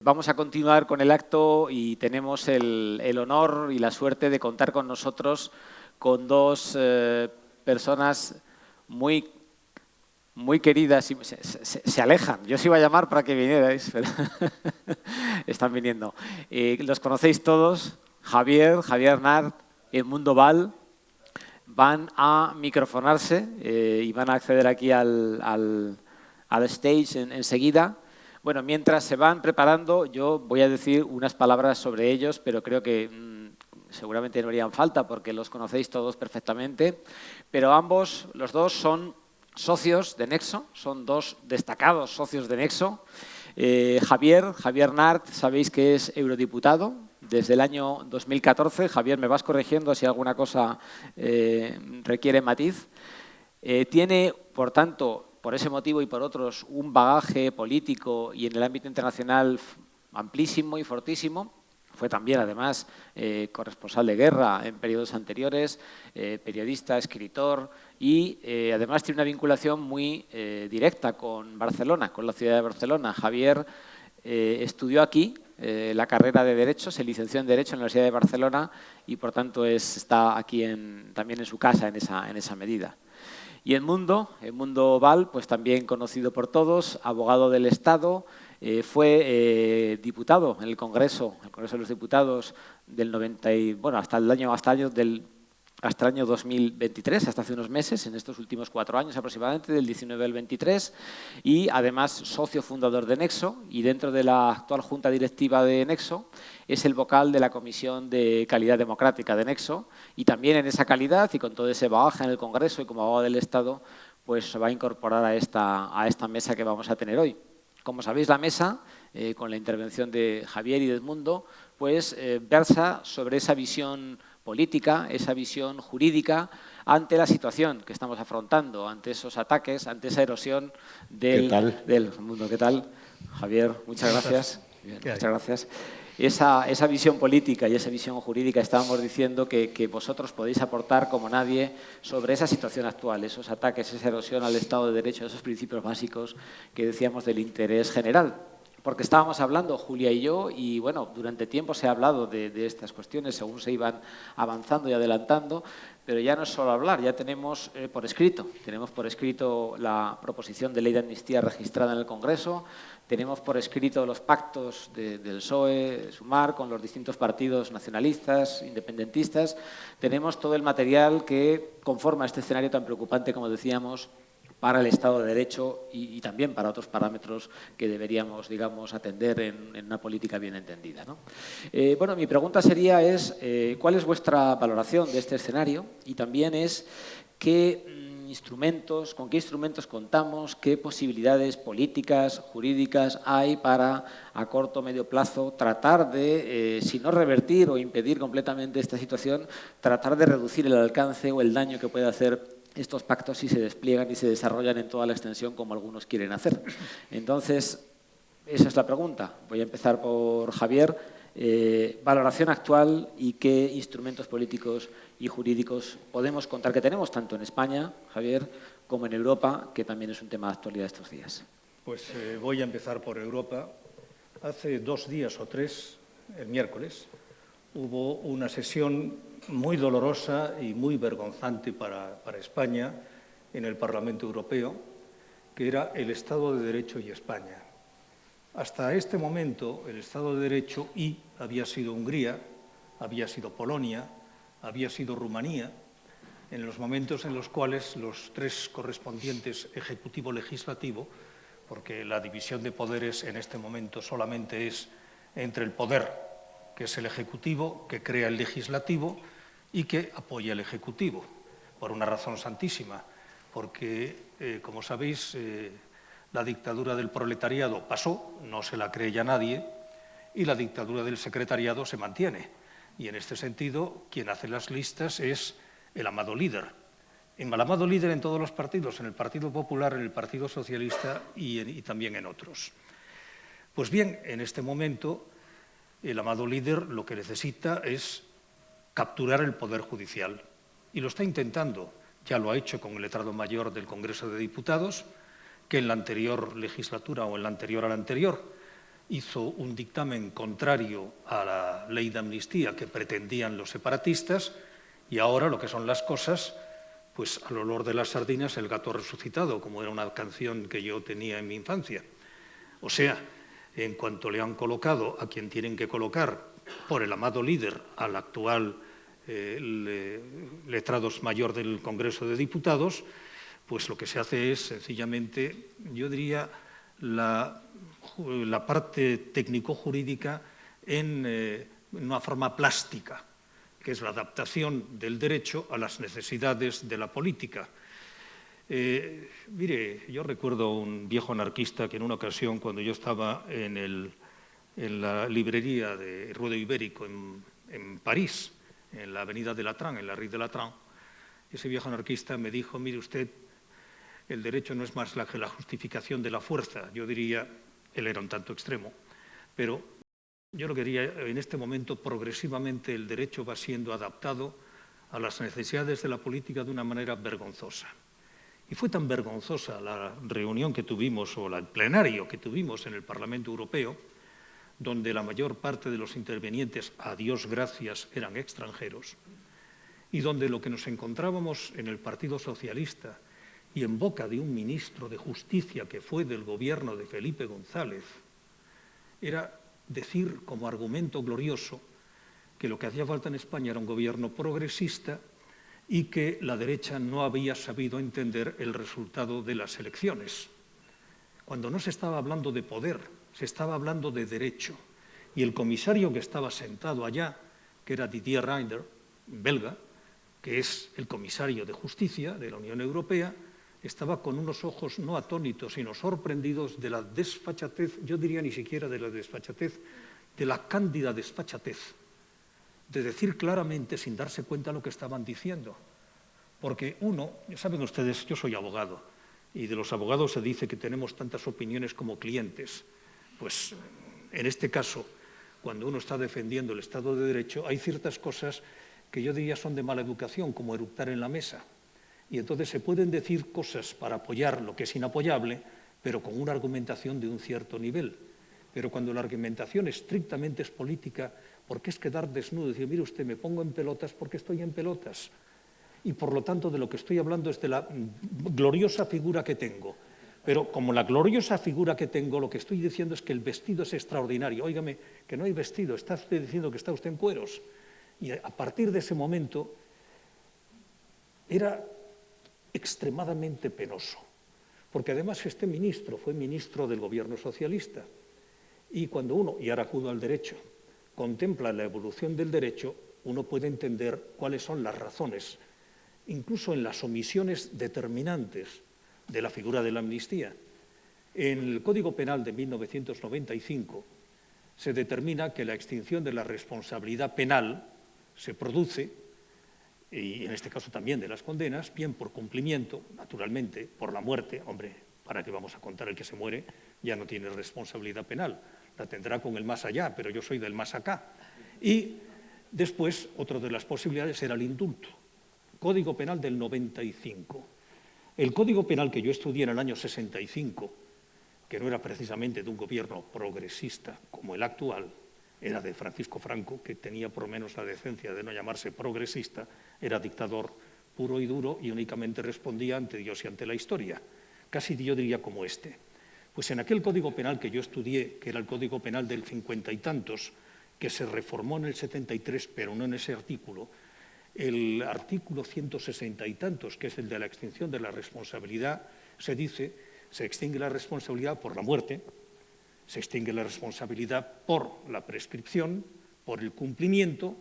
vamos a continuar con el acto y tenemos el honor y la suerte de contar con nosotros con dos personas muy queridas y se alejan. Yo os iba a llamar para que vinierais, pero están viniendo. Los conocéis todos, Javier Nart, Edmundo Val. Van a microfonarse y van a acceder aquí al stage enseguida. Bueno, mientras se van preparando, yo voy a decir unas palabras sobre ellos, pero creo que seguramente no harían falta porque los conocéis todos perfectamente. Pero ambos, los dos, son socios de Nexo, son dos destacados socios de Nexo. Javier Nart, sabéis que es eurodiputado desde el año 2014. Javier, me vas corrigiendo si alguna cosa requiere matiz. Tiene, por tanto, por ese motivo y por otros, un bagaje político y en el ámbito internacional amplísimo y fortísimo. Fue también, además, corresponsal de guerra en periodos anteriores, periodista, escritor y, además, tiene una vinculación muy directa con Barcelona, con la ciudad de Barcelona. Javier estudió aquí la carrera de Derecho, se licenció en Derecho en la Universidad de Barcelona y, por tanto, está aquí también en su casa en esa medida. Y Edmundo Val, pues también conocido por todos, abogado del Estado, fue diputado en el Congreso de los Diputados del 90 hasta el año 2023, hasta hace unos meses, en estos últimos 4 años aproximadamente, del 19 al 23, y además socio fundador de Nexo, y dentro de la actual Junta Directiva de Nexo es el vocal de la Comisión de Calidad Democrática de Nexo, y también en esa calidad y con todo ese bagaje en el Congreso y como abogado del Estado, pues se va a incorporar a esta mesa que vamos a tener hoy. Como sabéis, la mesa, con la intervención de Javier y de Edmundo, pues versa sobre esa visión política, esa visión jurídica ante la situación que estamos afrontando, ante esos ataques, ante esa erosión del mundo. ¿Qué tal? Javier, muchas gracias. Muchas gracias. Esa visión política y esa visión jurídica, estábamos diciendo que vosotros podéis aportar como nadie sobre esa situación actual, esos ataques, esa erosión al Estado de Derecho, esos principios básicos que decíamos del interés general. Porque estábamos hablando, Julia y yo, y bueno, durante tiempo se ha hablado de estas cuestiones según se iban avanzando y adelantando, pero ya no es solo hablar, ya tenemos por escrito la proposición de ley de amnistía registrada en el Congreso, tenemos por escrito los pactos del PSOE, Sumar, con los distintos partidos nacionalistas, independentistas, tenemos todo el material que conforma este escenario tan preocupante, como decíamos, para el Estado de Derecho y también para otros parámetros que deberíamos, digamos, atender en una política bien entendida, ¿no? Bueno, mi pregunta sería ¿cuál es vuestra valoración de este escenario? Y también con qué instrumentos contamos, qué posibilidades políticas, jurídicas hay para, a corto o medio plazo, tratar de, si no revertir o impedir completamente esta situación, tratar de reducir el alcance o el daño que puede hacer estos pactos si se despliegan y se desarrollan en toda la extensión como algunos quieren hacer. Entonces, esa es la pregunta. Voy a empezar por Javier. Valoración actual y qué instrumentos políticos y jurídicos podemos contar que tenemos, tanto en España, Javier, como en Europa, que también es un tema de actualidad estos días. Pues voy a empezar por Europa. Hace 2 días o 3, el miércoles, hubo una sesión muy dolorosa y muy vergonzante para España en el Parlamento Europeo, que era el Estado de Derecho y España. Hasta este momento, el Estado de Derecho había sido Hungría, había sido Polonia, había sido Rumanía, en los momentos en los cuales los 3 correspondientes ejecutivo-legislativo, porque la división de poderes en este momento solamente es entre el poder, que es el Ejecutivo, que crea el Legislativo y que apoya el Ejecutivo, por una razón santísima, porque, como sabéis, la dictadura del proletariado pasó, no se la cree ya nadie, y la dictadura del secretariado se mantiene. Y en este sentido, quien hace las listas es el amado líder. El amado líder en todos los partidos, en el Partido Popular, en el Partido Socialista y también en otros. Pues bien, en este momento, el amado líder lo que necesita es capturar el Poder Judicial. Y lo está intentando. Ya lo ha hecho con el letrado mayor del Congreso de Diputados, que en la anterior legislatura o en la anterior a la anterior hizo un dictamen contrario a la ley de amnistía que pretendían los separatistas y ahora lo que son las cosas, pues al olor de las sardinas el gato resucitado, como era una canción que yo tenía en mi infancia. O sea, en cuanto le han colocado a quien tienen que colocar por el amado líder, al actual letrado mayor del Congreso de Diputados, pues lo que se hace es sencillamente, yo diría, la parte técnico-jurídica en una forma plástica, que es la adaptación del derecho a las necesidades de la política. Mire, yo recuerdo un viejo anarquista que en una ocasión, cuando yo estaba en la librería de Ruedo Ibérico en París, en la avenida de Latran, en la Rue de Latran, ese viejo anarquista me dijo, mire usted, el derecho no es más que la justificación de la fuerza. Yo diría, él era un tanto extremo, pero yo lo que diría, en este momento progresivamente el derecho va siendo adaptado a las necesidades de la política de una manera vergonzosa. Y fue tan vergonzosa la reunión que tuvimos, o el plenario que tuvimos en el Parlamento Europeo, donde la mayor parte de los intervinientes, a Dios gracias, eran extranjeros, y donde lo que nos encontrábamos en el Partido Socialista y en boca de un ministro de Justicia que fue del gobierno de Felipe González, era decir como argumento glorioso que lo que hacía falta en España era un gobierno progresista y que la derecha no había sabido entender el resultado de las elecciones. Cuando no se estaba hablando de poder, se estaba hablando de derecho. Y el comisario que estaba sentado allá, que era Didier Reynders, belga, que es el comisario de Justicia de la Unión Europea, estaba con unos ojos no atónitos, sino sorprendidos de la desfachatez, yo diría ni siquiera de la desfachatez, de la cándida desfachatez, de decir claramente, sin darse cuenta, lo que estaban diciendo. Porque uno, saben ustedes, yo soy abogado, y de los abogados se dice que tenemos tantas opiniones como clientes. Pues en este caso, cuando uno está defendiendo el Estado de Derecho, hay ciertas cosas que yo diría son de mala educación, como eructar en la mesa. Y entonces se pueden decir cosas para apoyar lo que es inapoyable, pero con una argumentación de un cierto nivel. Pero cuando la argumentación estrictamente es política, ¿por qué es quedar desnudo y decir, mire usted, me pongo en pelotas porque estoy en pelotas? Y por lo tanto de lo que estoy hablando es de la gloriosa figura que tengo. Pero como la gloriosa figura que tengo, lo que estoy diciendo es que el vestido es extraordinario. Óigame, que no hay vestido, está usted diciendo que está usted en cueros. Y a partir de ese momento era extremadamente penoso, porque además este ministro fue ministro del gobierno socialista, y cuando uno, y ahora acudo al derecho, contempla la evolución del derecho, uno puede entender cuáles son las razones, incluso en las omisiones determinantes de la figura de la amnistía. En el Código Penal de 1995 se determina que la extinción de la responsabilidad penal se produce, y en este caso también de las condenas, bien por cumplimiento, naturalmente, por la muerte. Hombre, ¿para qué vamos a contar? El que se muere ya no tiene responsabilidad penal, la tendrá con el más allá, pero yo soy del más acá. Y después, otra de las posibilidades era el indulto. Código Penal del 95. El Código Penal que yo estudié en el año 65, que no era precisamente de un gobierno progresista como el actual, era de Francisco Franco, que tenía por lo menos la decencia de no llamarse progresista, era dictador puro y duro y únicamente respondía ante Dios y ante la historia. Casi yo diría como este. Pues en aquel Código Penal que yo estudié, que era el Código Penal del 50 y tantos, que se reformó en el 73, pero no en ese artículo, el artículo 160 y tantos, que es el de la extinción de la responsabilidad, se dice, se extingue la responsabilidad por la muerte, se extingue la responsabilidad por la prescripción, por el cumplimiento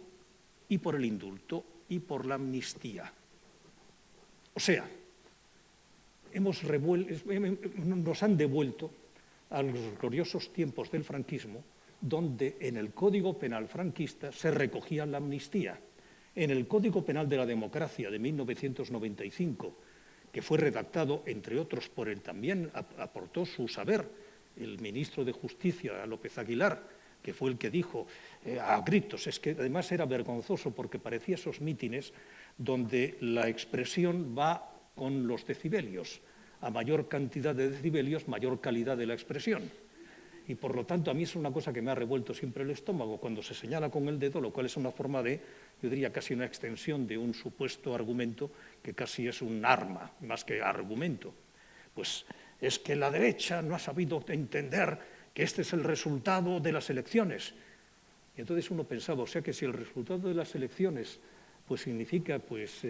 y por el indulto y por la amnistía. O sea, nos han devuelto a los gloriosos tiempos del franquismo, donde en el Código Penal franquista se recogía la amnistía. En el Código Penal de la Democracia de 1995, que fue redactado, entre otros, por él también aportó su saber, el ministro de Justicia, López Aguilar, que fue el que dijo a gritos, es que además era vergonzoso porque parecía esos mítines donde la expresión va con los decibelios. A mayor cantidad de decibelios, mayor calidad de la expresión. Y por lo tanto, a mí es una cosa que me ha revuelto siempre el estómago cuando se señala con el dedo, lo cual es una forma de, yo diría, casi una extensión de un supuesto argumento que casi es un arma, más que argumento. Pues es que la derecha no ha sabido entender que este es el resultado de las elecciones. Y entonces uno pensaba, o sea que si el resultado de las elecciones pues significa pues,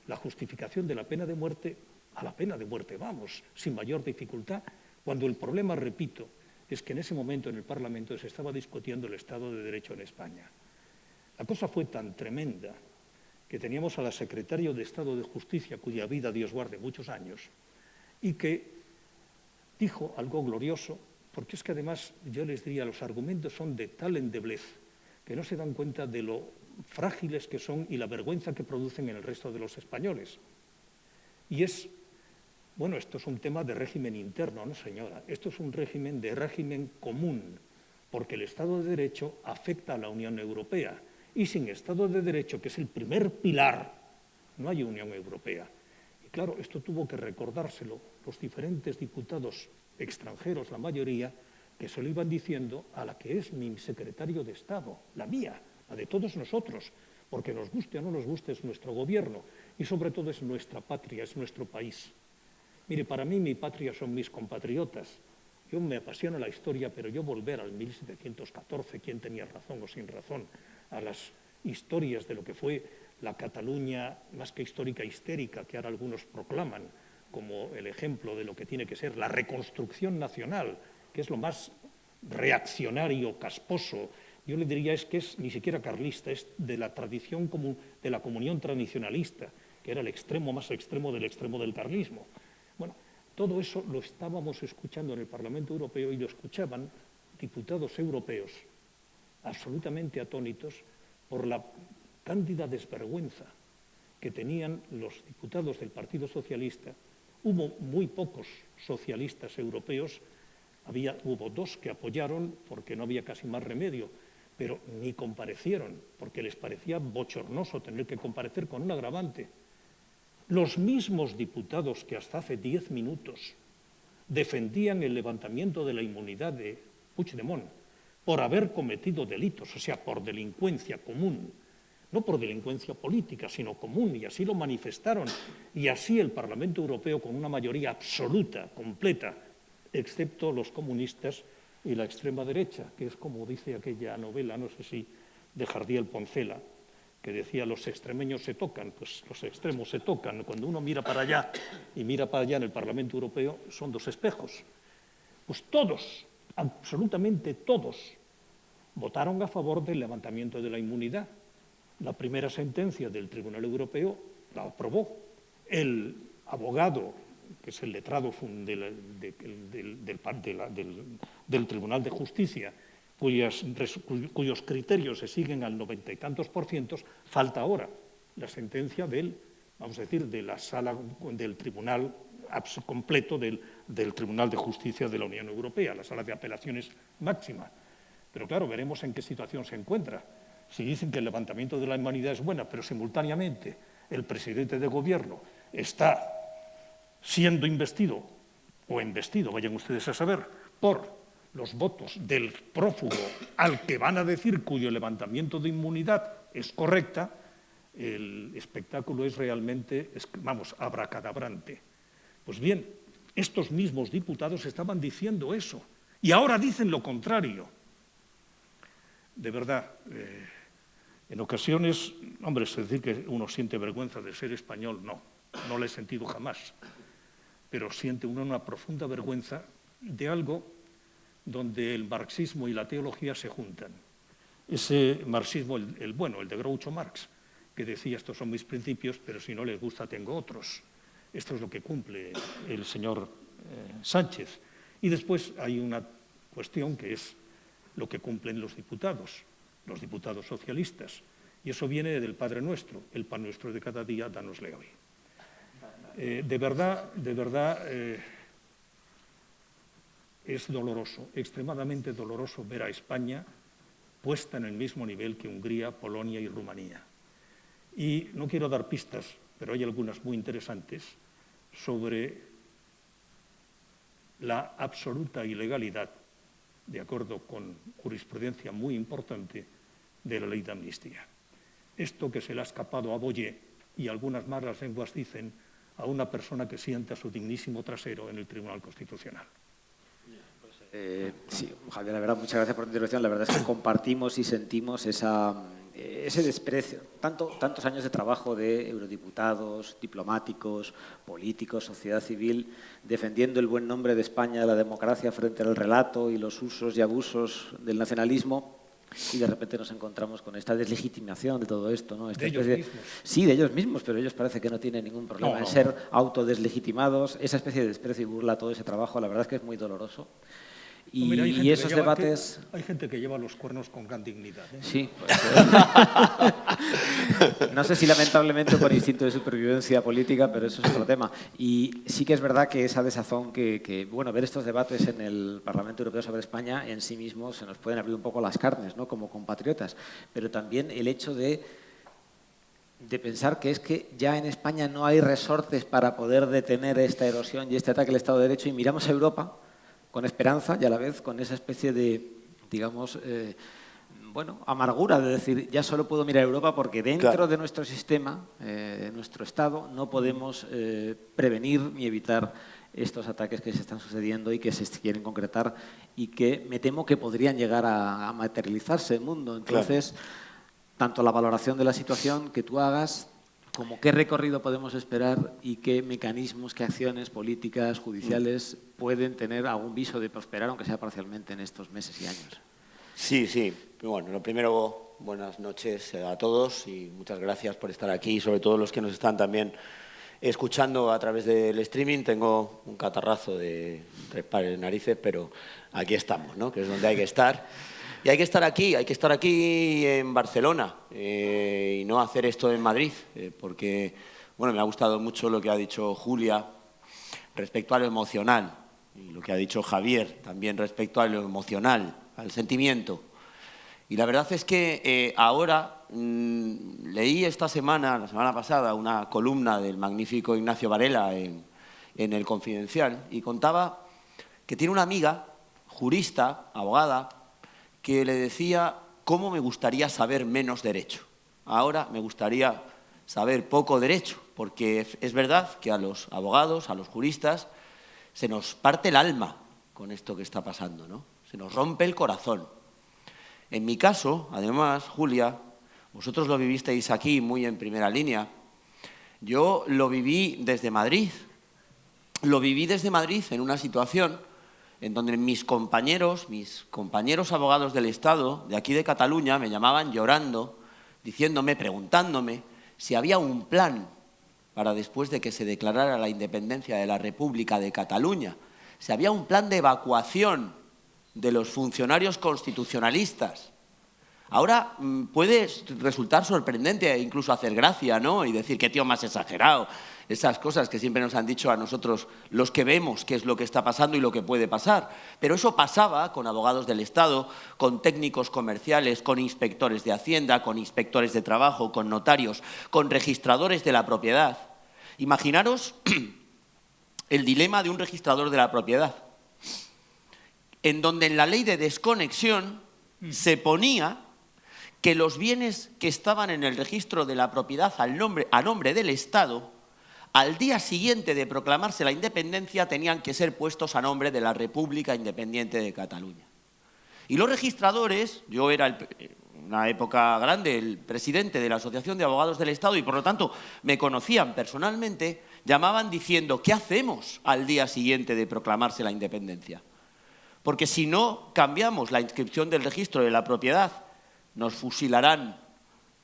la justificación de la pena de muerte, a la pena de muerte vamos, sin mayor dificultad, cuando el problema, repito, es que en ese momento en el Parlamento se estaba discutiendo el Estado de Derecho en España. La cosa fue tan tremenda que teníamos a la secretaria de Estado de Justicia, cuya vida Dios guarde muchos años, y que dijo algo glorioso, porque es que además yo les diría, los argumentos son de tal endeblez que no se dan cuenta de lo frágiles que son y la vergüenza que producen en el resto de los españoles. Y es, bueno, esto es un tema de régimen interno, ¿no, señora? Esto es un régimen común, porque el Estado de Derecho afecta a la Unión Europea. Y sin Estado de Derecho, que es el primer pilar, no hay Unión Europea. Y claro, esto tuvo que recordárselo los diferentes diputados extranjeros, la mayoría, que se lo iban diciendo a la que es mi secretario de Estado, la mía, la de todos nosotros, porque nos guste o no nos guste es nuestro gobierno y sobre todo es nuestra patria, es nuestro país. Mire, para mí mi patria son mis compatriotas. Yo me apasiona la historia, pero yo volver al 1714, quién tenía razón o sin razón, a las historias de lo que fue la Cataluña más que histórica, histérica, que ahora algunos proclaman como el ejemplo de lo que tiene que ser la reconstrucción nacional, que es lo más reaccionario, casposo, yo le diría es que es ni siquiera carlista, es de la tradición común, de la comunión tradicionalista, que era el extremo más extremo del carlismo. Bueno, todo eso lo estábamos escuchando en el Parlamento Europeo y lo escuchaban diputados europeos absolutamente atónitos por la cándida desvergüenza que tenían los diputados del Partido Socialista. Hubo muy pocos socialistas europeos, hubo dos que apoyaron porque no había casi más remedio, pero ni comparecieron porque les parecía bochornoso tener que comparecer con un agravante. Los mismos diputados que hasta hace 10 minutos defendían el levantamiento de la inmunidad de Puigdemont por haber cometido delitos, o sea, por delincuencia común, no por delincuencia política, sino común, y así lo manifestaron. Y así el Parlamento Europeo, con una mayoría absoluta, completa, excepto los comunistas y la extrema derecha, que es como dice aquella novela, no sé si de Jardiel Poncela, que decía los extremeños se tocan, pues los extremos se tocan. Cuando uno mira para allá y mira para allá en el Parlamento Europeo, son dos espejos. Pues todos, absolutamente todos, votaron a favor del levantamiento de la inmunidad. La primera sentencia del Tribunal Europeo la aprobó. El abogado, que es el letrado del Tribunal de Justicia, cuyos criterios se siguen al 90 y tantos %, falta ahora la sentencia vamos a decir, de la sala del Tribunal completo del Tribunal de Justicia de la Unión Europea, la sala de apelaciones máxima. Pero claro, veremos en qué situación se encuentra. Si dicen que el levantamiento de la inmunidad es buena, pero simultáneamente el presidente de gobierno está siendo investido o embestido, vayan ustedes a saber, por los votos del prófugo al que van a decir cuyo levantamiento de inmunidad es correcta, el espectáculo es realmente, vamos, abracadabrante. Pues bien, estos mismos diputados estaban diciendo eso y ahora dicen lo contrario. De verdad, en ocasiones, hombre, es decir que uno siente vergüenza de ser español, no lo he sentido jamás, pero siente uno una profunda vergüenza de algo donde el marxismo y la teología se juntan. Ese marxismo, el bueno, el de Groucho Marx, que decía, estos son mis principios, pero si no les gusta tengo otros. Esto es lo que cumple el señor Sánchez. Y después hay una cuestión que es lo que cumplen los diputados socialistas. Y eso viene del Padre Nuestro, el pan nuestro de cada día, dánosle hoy. De verdad, es doloroso, extremadamente doloroso ver a España puesta en el mismo nivel que Hungría, Polonia y Rumanía. Y no quiero dar pistas, pero hay algunas muy interesantes sobre la absoluta ilegalidad de acuerdo con jurisprudencia muy importante de la ley de amnistía. Esto que se le ha escapado a Boye y algunas malas lenguas dicen a una persona que sienta su dignísimo trasero en el Tribunal Constitucional. Sí, Javier, la verdad, muchas gracias por tu intervención. La verdad es que compartimos y sentimos ese desprecio. Tantos años de trabajo de eurodiputados, diplomáticos, políticos, sociedad civil, defendiendo el buen nombre de España, la democracia frente al relato y los usos y abusos del nacionalismo. Y de repente nos encontramos con esta deslegitimación de todo esto, ¿no? ¿De ellos mismos? Sí, de ellos mismos, pero ellos parece que no tienen ningún problema en ser autodeslegitimados. Esa especie de desprecio y burla, todo ese trabajo, la verdad es que es muy doloroso. Y, mira, y esos debates... Hay gente que lleva los cuernos con gran dignidad, ¿eh? Sí, pues, no sé si lamentablemente por instinto de supervivencia política, pero eso es otro tema. Y sí que es verdad que esa desazón bueno, ver estos debates en el Parlamento Europeo sobre España en sí mismos se nos pueden abrir un poco las carnes, ¿no? Como compatriotas, pero también el hecho de pensar que es que ya en España no hay resortes para poder detener esta erosión y este ataque al Estado de Derecho, y miramos a Europa con esperanza y a la vez con esa especie de, digamos, bueno, amargura de decir, ya solo puedo mirar a Europa porque dentro de nuestro sistema, nuestro Estado, no podemos prevenir ni evitar estos ataques que se están sucediendo y que se quieren concretar y que me temo que podrían llegar a materializarse en el mundo. Entonces, tanto la valoración de la situación que tú hagas, como qué recorrido podemos esperar y qué mecanismos, qué acciones políticas, judiciales pueden tener algún viso de prosperar, aunque sea parcialmente, en estos meses y años. Sí, sí. Bueno, lo primero, buenas noches a todos y muchas gracias por estar aquí, sobre todo los que nos están también escuchando a través del streaming. Tengo un catarrazo de 3 pares de narices, pero aquí estamos, ¿no? Que es donde hay que estar. Y hay que estar aquí en Barcelona y no hacer esto en Madrid, porque bueno, me ha gustado mucho lo que ha dicho Julia respecto a lo emocional y lo que ha dicho Javier también respecto a lo emocional, al sentimiento. Y la verdad es que ahora leí la semana pasada, una columna del magnífico Ignacio Varela en El Confidencial y contaba que tiene una amiga, jurista, abogada, que le decía cómo me gustaría saber menos derecho. Ahora me gustaría saber poco derecho, porque es verdad que a los abogados, a los juristas, se nos parte el alma con esto que está pasando, ¿no? Se nos rompe el corazón. En mi caso, además, Julia, vosotros lo vivisteis aquí muy en primera línea. Yo lo viví desde Madrid. Lo viví desde Madrid en una situación en donde mis compañeros abogados del Estado, de aquí de Cataluña, me llamaban llorando, diciéndome, preguntándome si había un plan para después de que se declarara la independencia de la República de Cataluña, si había un plan de evacuación de los funcionarios constitucionalistas. Ahora puede resultar sorprendente e incluso hacer gracia, ¿no? Y decir, qué tío más exagerado. Esas cosas que siempre nos han dicho a nosotros los que vemos qué es lo que está pasando y lo que puede pasar. Pero eso pasaba con abogados del Estado, con técnicos comerciales, con inspectores de Hacienda, con inspectores de trabajo, con notarios, con registradores de la propiedad. Imaginaros el dilema de un registrador de la propiedad, en donde en la ley de desconexión se ponía que los bienes que estaban en el registro de la propiedad a nombre del Estado, al día siguiente de proclamarse la independencia, tenían que ser puestos a nombre de la República Independiente de Cataluña. Y los registradores, yo era una época grande el presidente de la Asociación de Abogados del Estado y por lo tanto me conocían personalmente, llamaban diciendo, ¿qué hacemos al día siguiente de proclamarse la independencia? Porque si no cambiamos la inscripción del registro de la propiedad, nos fusilarán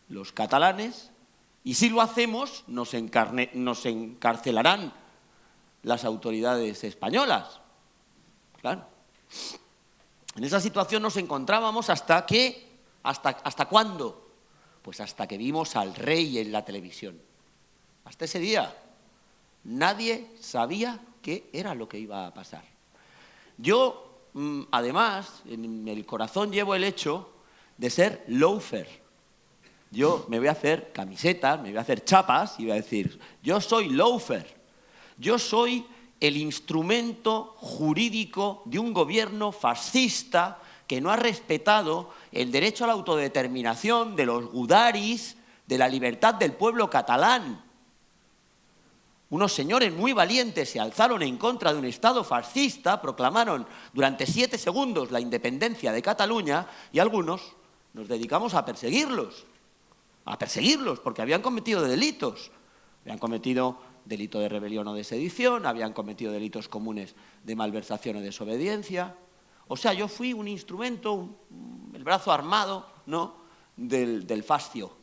los catalanes y si lo hacemos, nos encarcelarán las autoridades españolas. Claro. En esa situación nos encontrábamos ¿hasta cuándo? Pues hasta que vimos al rey en la televisión. Hasta ese día nadie sabía qué era lo que iba a pasar. Yo, además, en el corazón llevo el hecho de ser loafer. Yo me voy a hacer camisetas, me voy a hacer chapas y voy a decir, yo soy loafer. Yo soy el instrumento jurídico de un gobierno fascista que no ha respetado el derecho a la autodeterminación de los gudaris, de la libertad del pueblo catalán. Unos señores muy valientes se alzaron en contra de un Estado fascista, proclamaron durante 7 segundos la independencia de Cataluña y algunos nos dedicamos a perseguirlos porque habían cometido delitos. Habían cometido delito de rebelión o de sedición, habían cometido delitos comunes de malversación o desobediencia. O sea, yo fui un instrumento, el brazo armado, ¿no?, del fascio.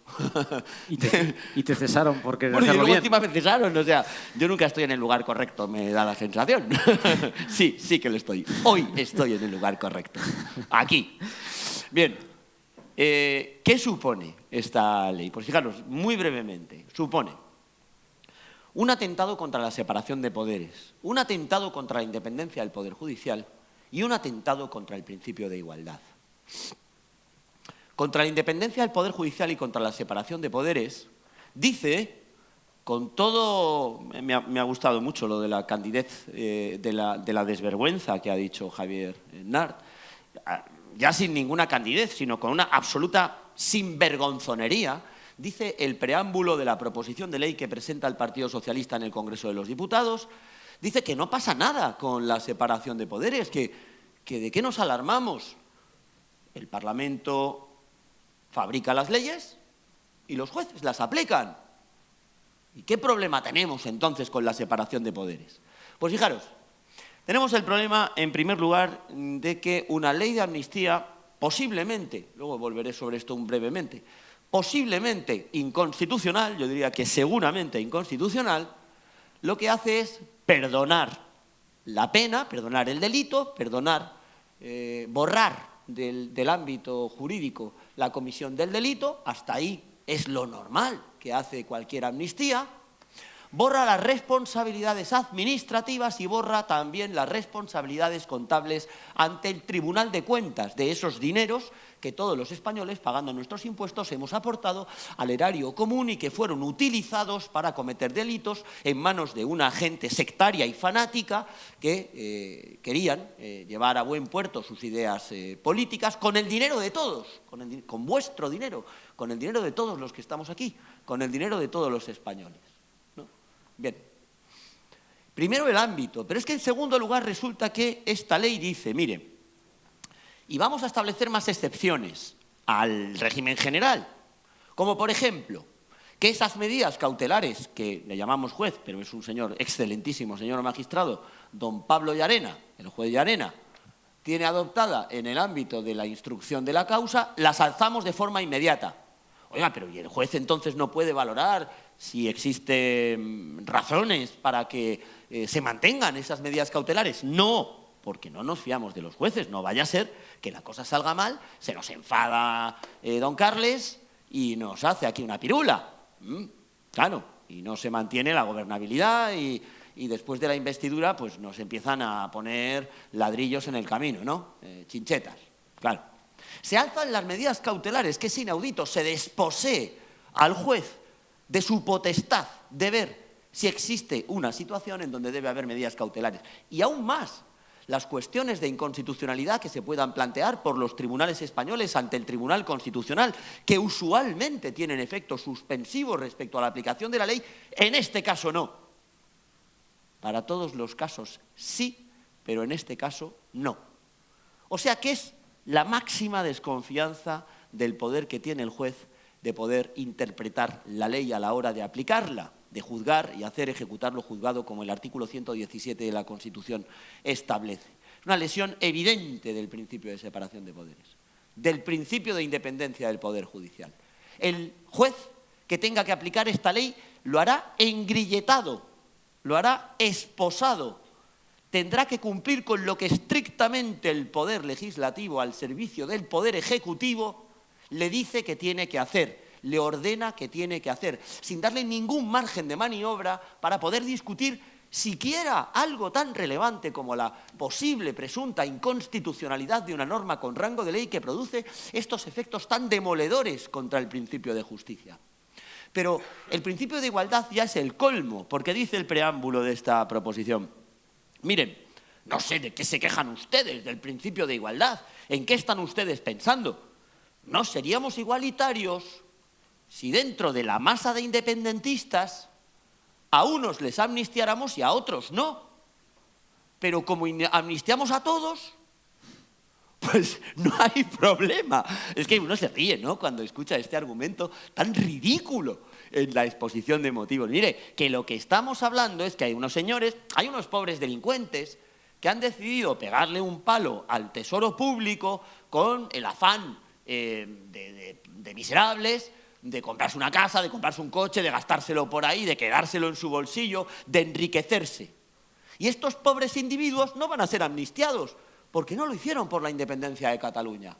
Y te cesaron por querer Bueno, y hacerlo luego bien. encima me cesaron, o sea, yo nunca estoy en el lugar correcto, me da la sensación. Sí que lo estoy. Hoy estoy en el lugar correcto. Aquí. Bien. ¿Qué supone esta ley? Pues fijaros, muy brevemente, supone un atentado contra la separación de poderes, un atentado contra la independencia del Poder Judicial y un atentado contra el principio de igualdad. Contra la independencia del Poder Judicial y contra la separación de poderes, dice, con todo, me ha gustado mucho lo de la candidez, de la desvergüenza que ha dicho Javier Nart, ya sin ninguna candidez, sino con una absoluta sinvergonzonería, dice el preámbulo de la proposición de ley que presenta el Partido Socialista en el Congreso de los Diputados, dice que no pasa nada con la separación de poderes, que ¿de qué nos alarmamos? El Parlamento fabrica las leyes y los jueces las aplican. ¿Y qué problema tenemos entonces con la separación de poderes? Pues fijaros, tenemos el problema, en primer lugar, de que una ley de amnistía, posiblemente, luego volveré sobre esto brevemente, posiblemente inconstitucional, yo diría que seguramente inconstitucional, lo que hace es perdonar la pena, perdonar el delito, borrar del ámbito jurídico la comisión del delito, hasta ahí es lo normal que hace cualquier amnistía, borra las responsabilidades administrativas y borra también las responsabilidades contables ante el Tribunal de Cuentas de esos dineros que todos los españoles, pagando nuestros impuestos, hemos aportado al erario común y que fueron utilizados para cometer delitos en manos de una gente sectaria y fanática que querían llevar a buen puerto sus ideas políticas con el dinero de todos, con vuestro dinero, con el dinero de todos los que estamos aquí, con el dinero de todos los españoles. Bien, primero el ámbito, pero es que en segundo lugar resulta que esta ley dice, mire, y vamos a establecer más excepciones al régimen general, como por ejemplo, que esas medidas cautelares que le llamamos juez, pero es un señor excelentísimo, señor magistrado, don Pablo Llarena, el juez Llarena, tiene adoptada en el ámbito de la instrucción de la causa, las alzamos de forma inmediata. Oiga, pero ¿y el juez entonces no puede valorar si existen razones para que se mantengan esas medidas cautelares? No, porque no nos fiamos de los jueces. No vaya a ser que la cosa salga mal, se nos enfada don Carles y nos hace aquí una pirula. Claro, y no se mantiene la gobernabilidad y después de la investidura pues nos empiezan a poner ladrillos en el camino, ¿no? Chinchetas, claro. Se alzan las medidas cautelares, que es inaudito, se desposee al juez de su potestad de ver si existe una situación en donde debe haber medidas cautelares. Y aún más, las cuestiones de inconstitucionalidad que se puedan plantear por los tribunales españoles ante el Tribunal Constitucional, que usualmente tienen efectos suspensivos respecto a la aplicación de la ley, en este caso no. Para todos los casos sí, pero en este caso no. O sea que es la máxima desconfianza del poder que tiene el juez de poder interpretar la ley a la hora de aplicarla, de juzgar y hacer ejecutar lo juzgado como el artículo 117 de la Constitución establece. Es una lesión evidente del principio de separación de poderes, del principio de independencia del Poder Judicial. El juez que tenga que aplicar esta ley lo hará engrilletado, lo hará esposado, tendrá que cumplir con lo que estrictamente el Poder Legislativo al servicio del Poder Ejecutivo le dice que tiene que hacer, le ordena que tiene que hacer, sin darle ningún margen de maniobra para poder discutir siquiera algo tan relevante como la posible presunta inconstitucionalidad de una norma con rango de ley que produce estos efectos tan demoledores contra el principio de justicia. Pero el principio de igualdad ya es el colmo, porque dice el preámbulo de esta proposición: Miren, no sé de qué se quejan ustedes del principio de igualdad. ¿En qué están ustedes pensando? ¿No seríamos igualitarios si dentro de la masa de independentistas a unos les amnistiáramos y a otros no? Pero como amnistiamos a todos, pues no hay problema. Es que uno se ríe, ¿no?, cuando escucha este argumento tan ridículo en la exposición de motivos. Mire, que lo que estamos hablando es que hay unos señores, hay unos pobres delincuentes que han decidido pegarle un palo al tesoro público con el afán de miserables, de comprarse una casa, de comprarse un coche, de gastárselo por ahí, de quedárselo en su bolsillo, de enriquecerse. Y estos pobres individuos no van a ser amnistiados, porque no lo hicieron por la independencia de Cataluña.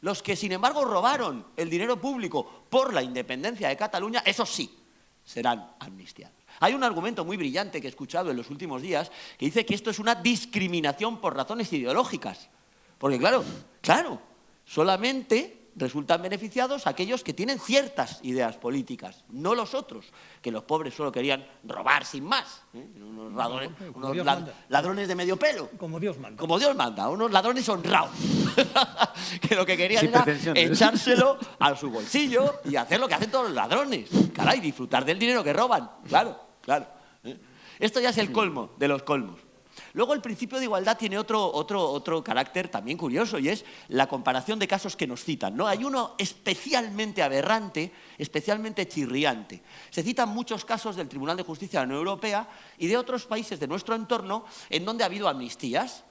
Los que, sin embargo, robaron el dinero público por la independencia de Cataluña, esos sí, serán amnistiados. Hay un argumento muy brillante que he escuchado en los últimos días que dice que esto es una discriminación por razones ideológicas. Porque claro, solamente resultan beneficiados aquellos que tienen ciertas ideas políticas, no los otros, que los pobres solo querían robar sin más. Unos ladrones de medio pelo. Como Dios manda. Como Dios manda, unos ladrones honrados, que lo que querían era echárselo a su bolsillo y hacer lo que hacen todos los ladrones. Caray, disfrutar del dinero que roban. Claro. Esto ya es el colmo de los colmos. Luego el principio de igualdad tiene otro carácter también curioso, y es la comparación de casos que nos citan, ¿no? Hay uno especialmente aberrante, especialmente chirriante. Se citan muchos casos del Tribunal de Justicia de la Unión Europea y de otros países de nuestro entorno en donde ha habido amnistías.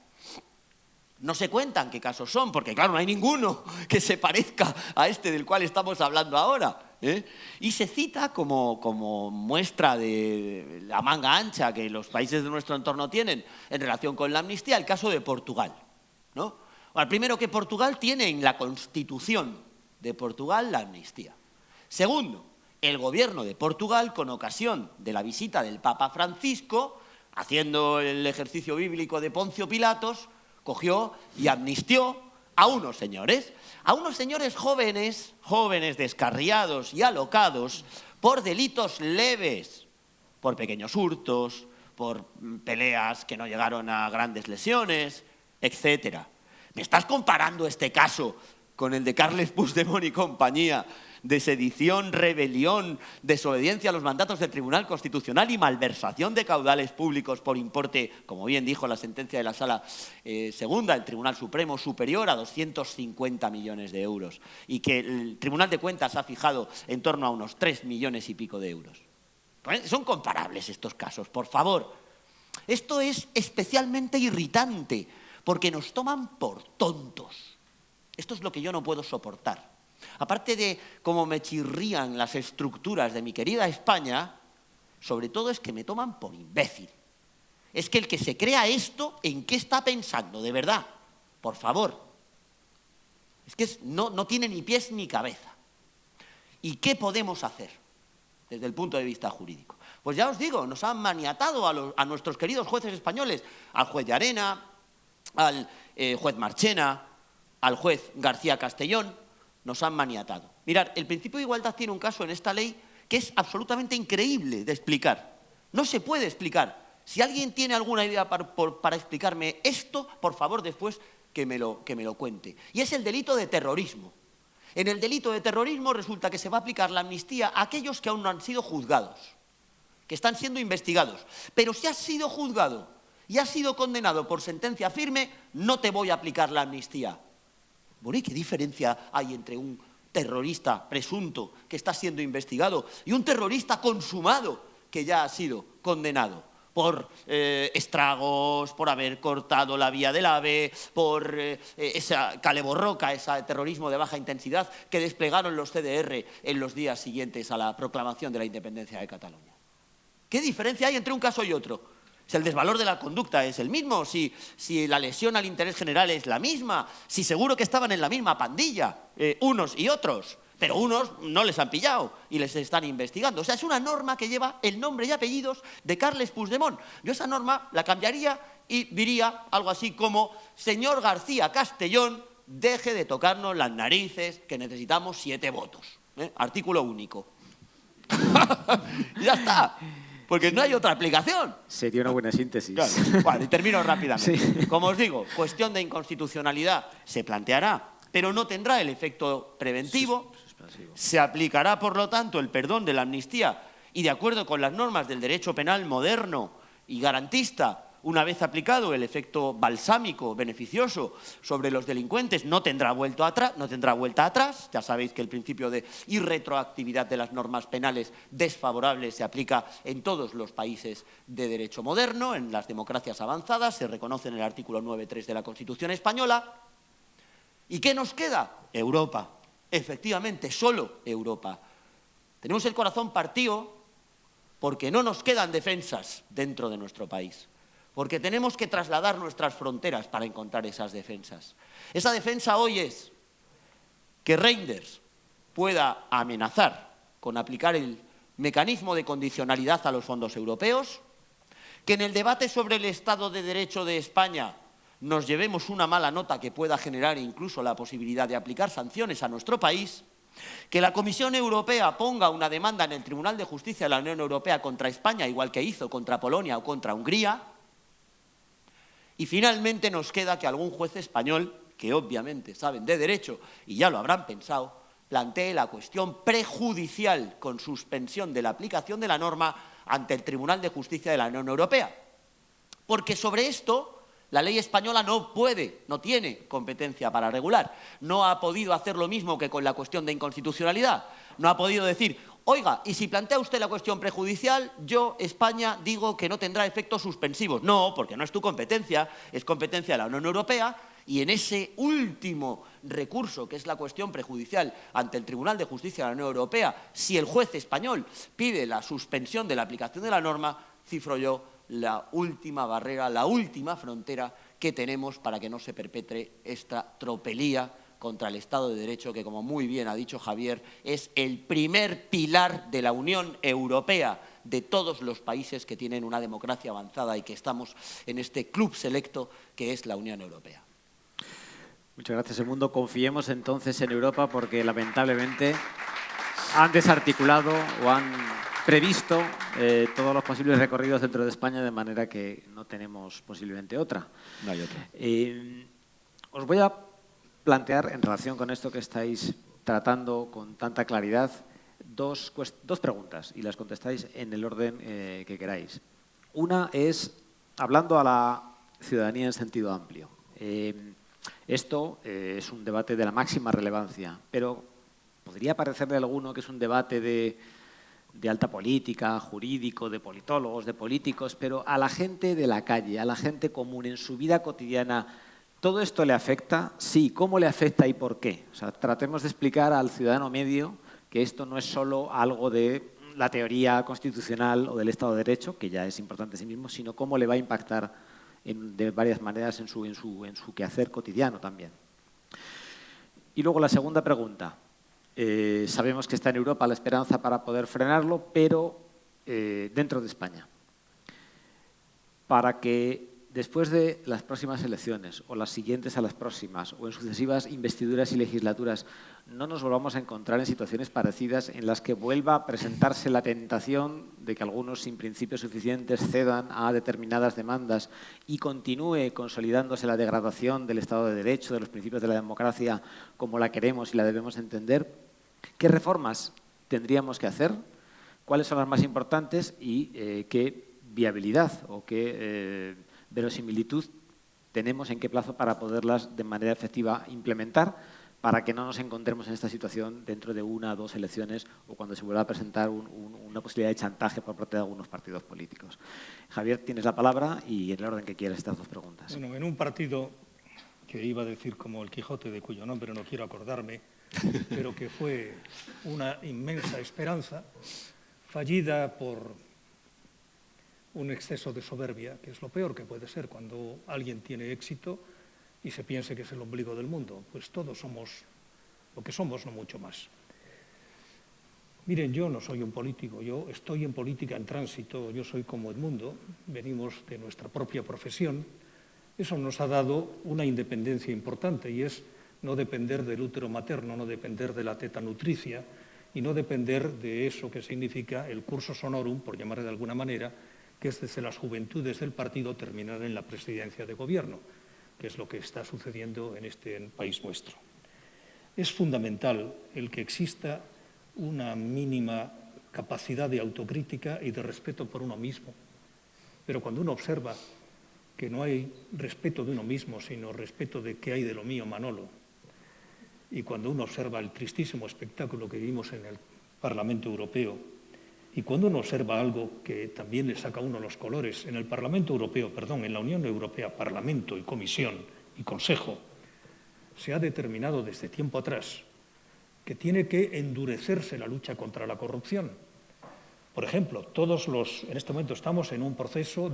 No se cuentan qué casos son, porque claro, no hay ninguno que se parezca a este del cual estamos hablando ahora. Y se cita como muestra de la manga ancha que los países de nuestro entorno tienen en relación con la amnistía el caso de Portugal, ¿no? Bueno, primero, que Portugal tiene en la Constitución de Portugal la amnistía. Segundo, el gobierno de Portugal, con ocasión de la visita del Papa Francisco, haciendo el ejercicio bíblico de Poncio Pilatos, cogió y amnistió a unos señores jóvenes descarriados y alocados por delitos leves, por pequeños hurtos, por peleas que no llegaron a grandes lesiones, etc. ¿Me estás comparando este caso con el de Carles Puigdemont y compañía, de sedición, rebelión, desobediencia a los mandatos del Tribunal Constitucional y malversación de caudales públicos por importe, como bien dijo la sentencia de la Sala Segunda del Tribunal Supremo, superior a 250 millones de euros, y que el Tribunal de Cuentas ha fijado en torno a unos 3 millones y pico de euros? Son comparables estos casos, por favor. Esto es especialmente irritante porque nos toman por tontos. Esto es lo que yo no puedo soportar. Aparte de cómo me chirrían las estructuras de mi querida España, sobre todo es que me toman por imbécil. Es que el que se crea esto, ¿en qué está pensando? De verdad, por favor. Es que no tiene ni pies ni cabeza. ¿Y qué podemos hacer desde el punto de vista jurídico? Pues ya os digo, nos han maniatado a nuestros queridos jueces españoles, al juez Llarena, al juez Marchena, al juez García Castellón. Nos han maniatado. Mirad, el principio de igualdad tiene un caso en esta ley que es absolutamente increíble de explicar. No se puede explicar. Si alguien tiene alguna idea para explicarme esto, por favor, después que me lo cuente. Y es el delito de terrorismo. En el delito de terrorismo resulta que se va a aplicar la amnistía a aquellos que aún no han sido juzgados, que están siendo investigados. Pero si has sido juzgado y has sido condenado por sentencia firme, no te voy a aplicar la amnistía. Bueno, ¿y qué diferencia hay entre un terrorista presunto que está siendo investigado y un terrorista consumado que ya ha sido condenado por estragos, por haber cortado la vía del AVE, por esa caleborroca, ese terrorismo de baja intensidad que desplegaron los CDR en los días siguientes a la proclamación de la independencia de Cataluña? ¿Qué diferencia hay entre un caso y otro? Si el desvalor de la conducta es el mismo, si la lesión al interés general es la misma, si seguro que estaban en la misma pandilla, unos y otros, pero unos no les han pillado y les están investigando. O sea, es una norma que lleva el nombre y apellidos de Carles Puigdemont. Yo esa norma la cambiaría y diría algo así como: señor García Castellón, deje de tocarnos las narices, que necesitamos 7 votos. Artículo único. Ya está. porque no hay otra aplicación. Sería una buena síntesis. Claro. Vale, y termino rápidamente. Sí. Como os digo, cuestión de inconstitucionalidad se planteará, pero no tendrá el efecto preventivo. Se aplicará, por lo tanto, el perdón de la amnistía y, de acuerdo con las normas del derecho penal moderno y garantista, una vez aplicado el efecto balsámico, beneficioso sobre los delincuentes, no tendrá vuelta atrás. Ya sabéis que el principio de irretroactividad de las normas penales desfavorables se aplica en todos los países de derecho moderno, en las democracias avanzadas, se reconoce en el artículo 9.3 de la Constitución española. ¿Y qué nos queda? Europa. Efectivamente, solo Europa. Tenemos el corazón partido porque no nos quedan defensas dentro de nuestro país, porque tenemos que trasladar nuestras fronteras para encontrar esas defensas. Esa defensa hoy es que Reinders pueda amenazar con aplicar el mecanismo de condicionalidad a los fondos europeos, que en el debate sobre el Estado de Derecho de España nos llevemos una mala nota que pueda generar incluso la posibilidad de aplicar sanciones a nuestro país, que la Comisión Europea ponga una demanda en el Tribunal de Justicia de la Unión Europea contra España, igual que hizo contra Polonia o contra Hungría, y finalmente nos queda que algún juez español, que obviamente saben de derecho y ya lo habrán pensado, plantee la cuestión prejudicial con suspensión de la aplicación de la norma ante el Tribunal de Justicia de la Unión Europea. Porque sobre esto la ley española no tiene competencia para regular. No ha podido hacer lo mismo que con la cuestión de inconstitucionalidad. No ha podido decir, oiga, y si plantea usted la cuestión prejudicial, yo, España, digo que no tendrá efectos suspensivos. No, porque no es tu competencia, es competencia de la Unión Europea, y en ese último recurso, que es la cuestión prejudicial ante el Tribunal de Justicia de la Unión Europea, si el juez español pide la suspensión de la aplicación de la norma, cifro yo la última barrera, la última frontera que tenemos para que no se perpetre esta tropelía contra el Estado de Derecho, que, como muy bien ha dicho Javier, es el primer pilar de la Unión Europea, de todos los países que tienen una democracia avanzada y que estamos en este club selecto que es la Unión Europea. Muchas gracias, Edmundo. Confiemos entonces en Europa porque, lamentablemente, han desarticulado o han previsto todos los posibles recorridos dentro de España, de manera que no tenemos posiblemente otra. No hay otra. Os voy a plantear, en relación con esto que estáis tratando con tanta claridad, dos preguntas y las contestáis en el orden que queráis. Una es, hablando a la ciudadanía en sentido amplio. Esto es un debate de la máxima relevancia, pero podría parecerle a alguno que es un debate de alta política, jurídico, de politólogos, de políticos, pero a la gente de la calle, a la gente común, en su vida cotidiana, ¿todo esto le afecta? Sí. ¿Cómo le afecta y por qué? O sea, tratemos de explicar al ciudadano medio que esto no es solo algo de la teoría constitucional o del Estado de Derecho, que ya es importante en sí mismo, sino cómo le va a impactar de varias maneras en su quehacer cotidiano también. Y luego la segunda pregunta. Sabemos que está en Europa la esperanza para poder frenarlo, pero dentro de España. Para que después de las próximas elecciones o las siguientes a las próximas o en sucesivas investiduras y legislaturas no nos volvamos a encontrar en situaciones parecidas en las que vuelva a presentarse la tentación de que algunos sin principios suficientes cedan a determinadas demandas y continúe consolidándose la degradación del Estado de Derecho, de los principios de la democracia como la queremos y la debemos entender. ¿Qué reformas tendríamos que hacer? ¿Cuáles son las más importantes? Y qué viabilidad o qué verosimilitud tenemos, en qué plazo para poderlas de manera efectiva implementar, para que no nos encontremos en esta situación dentro de una o dos elecciones o cuando se vuelva a presentar una posibilidad de chantaje por parte de algunos partidos políticos. Javier, tienes la palabra y en el orden que quieras estas dos preguntas. Bueno, en un partido que iba a decir como el Quijote, de cuyo nombre no quiero acordarme, pero que fue una inmensa esperanza, fallida por un exceso de soberbia, que es lo peor que puede ser cuando alguien tiene éxito y se piense que es el ombligo del mundo. Pues todos somos lo que somos, no mucho más. Miren, yo no soy un político, yo estoy en política en tránsito, yo soy como Edmundo, venimos de nuestra propia profesión. Eso nos ha dado una independencia importante y es no depender del útero materno, no depender de la teta nutricia y no depender de eso que significa el cursus honorum, por llamarle de alguna manera, que es desde las juventudes del partido terminar en la presidencia de gobierno, que es lo que está sucediendo en este país nuestro. Es fundamental el que exista una mínima capacidad de autocrítica y de respeto por uno mismo. Pero cuando uno observa que no hay respeto de uno mismo, sino respeto de qué hay de lo mío, Manolo, y cuando uno observa el tristísimo espectáculo que vivimos en el Parlamento Europeo, y cuando uno observa algo que también le saca a uno los colores, en el Parlamento Europeo, perdón, en la Unión Europea, Parlamento y Comisión y Consejo, se ha determinado desde tiempo atrás que tiene que endurecerse la lucha contra la corrupción. Por ejemplo, en este momento estamos en un proceso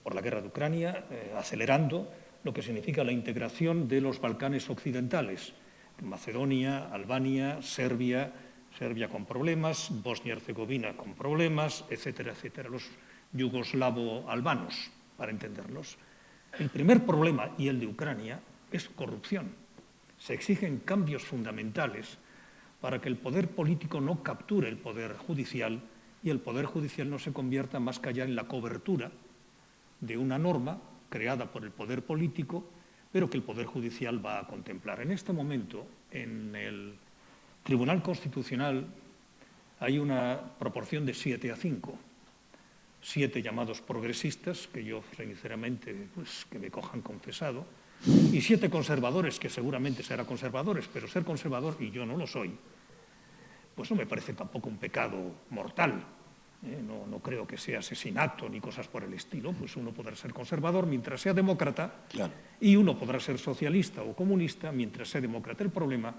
por la guerra de Ucrania, acelerando lo que significa la integración de los Balcanes occidentales, Macedonia, Albania, Serbia con problemas, Bosnia-Herzegovina con problemas, etcétera, etcétera, los yugoslavo-albanos, para entenderlos. El primer problema, y el de Ucrania, es corrupción. Se exigen cambios fundamentales para que el poder político no capture el poder judicial y el poder judicial no se convierta más que allá en la cobertura de una norma creada por el poder político, pero que el poder judicial va a contemplar. En este momento, en el Tribunal Constitucional hay una proporción de 7-5. 7 llamados progresistas, que yo sinceramente que me cojan confesado, y 7 conservadores, que seguramente serán conservadores, pero ser conservador, y yo no lo soy, pues no me parece tampoco un pecado mortal. No creo que sea asesinato ni cosas por el estilo, pues uno podrá ser conservador mientras sea demócrata, claro, y uno podrá ser socialista o comunista mientras sea demócrata. El problema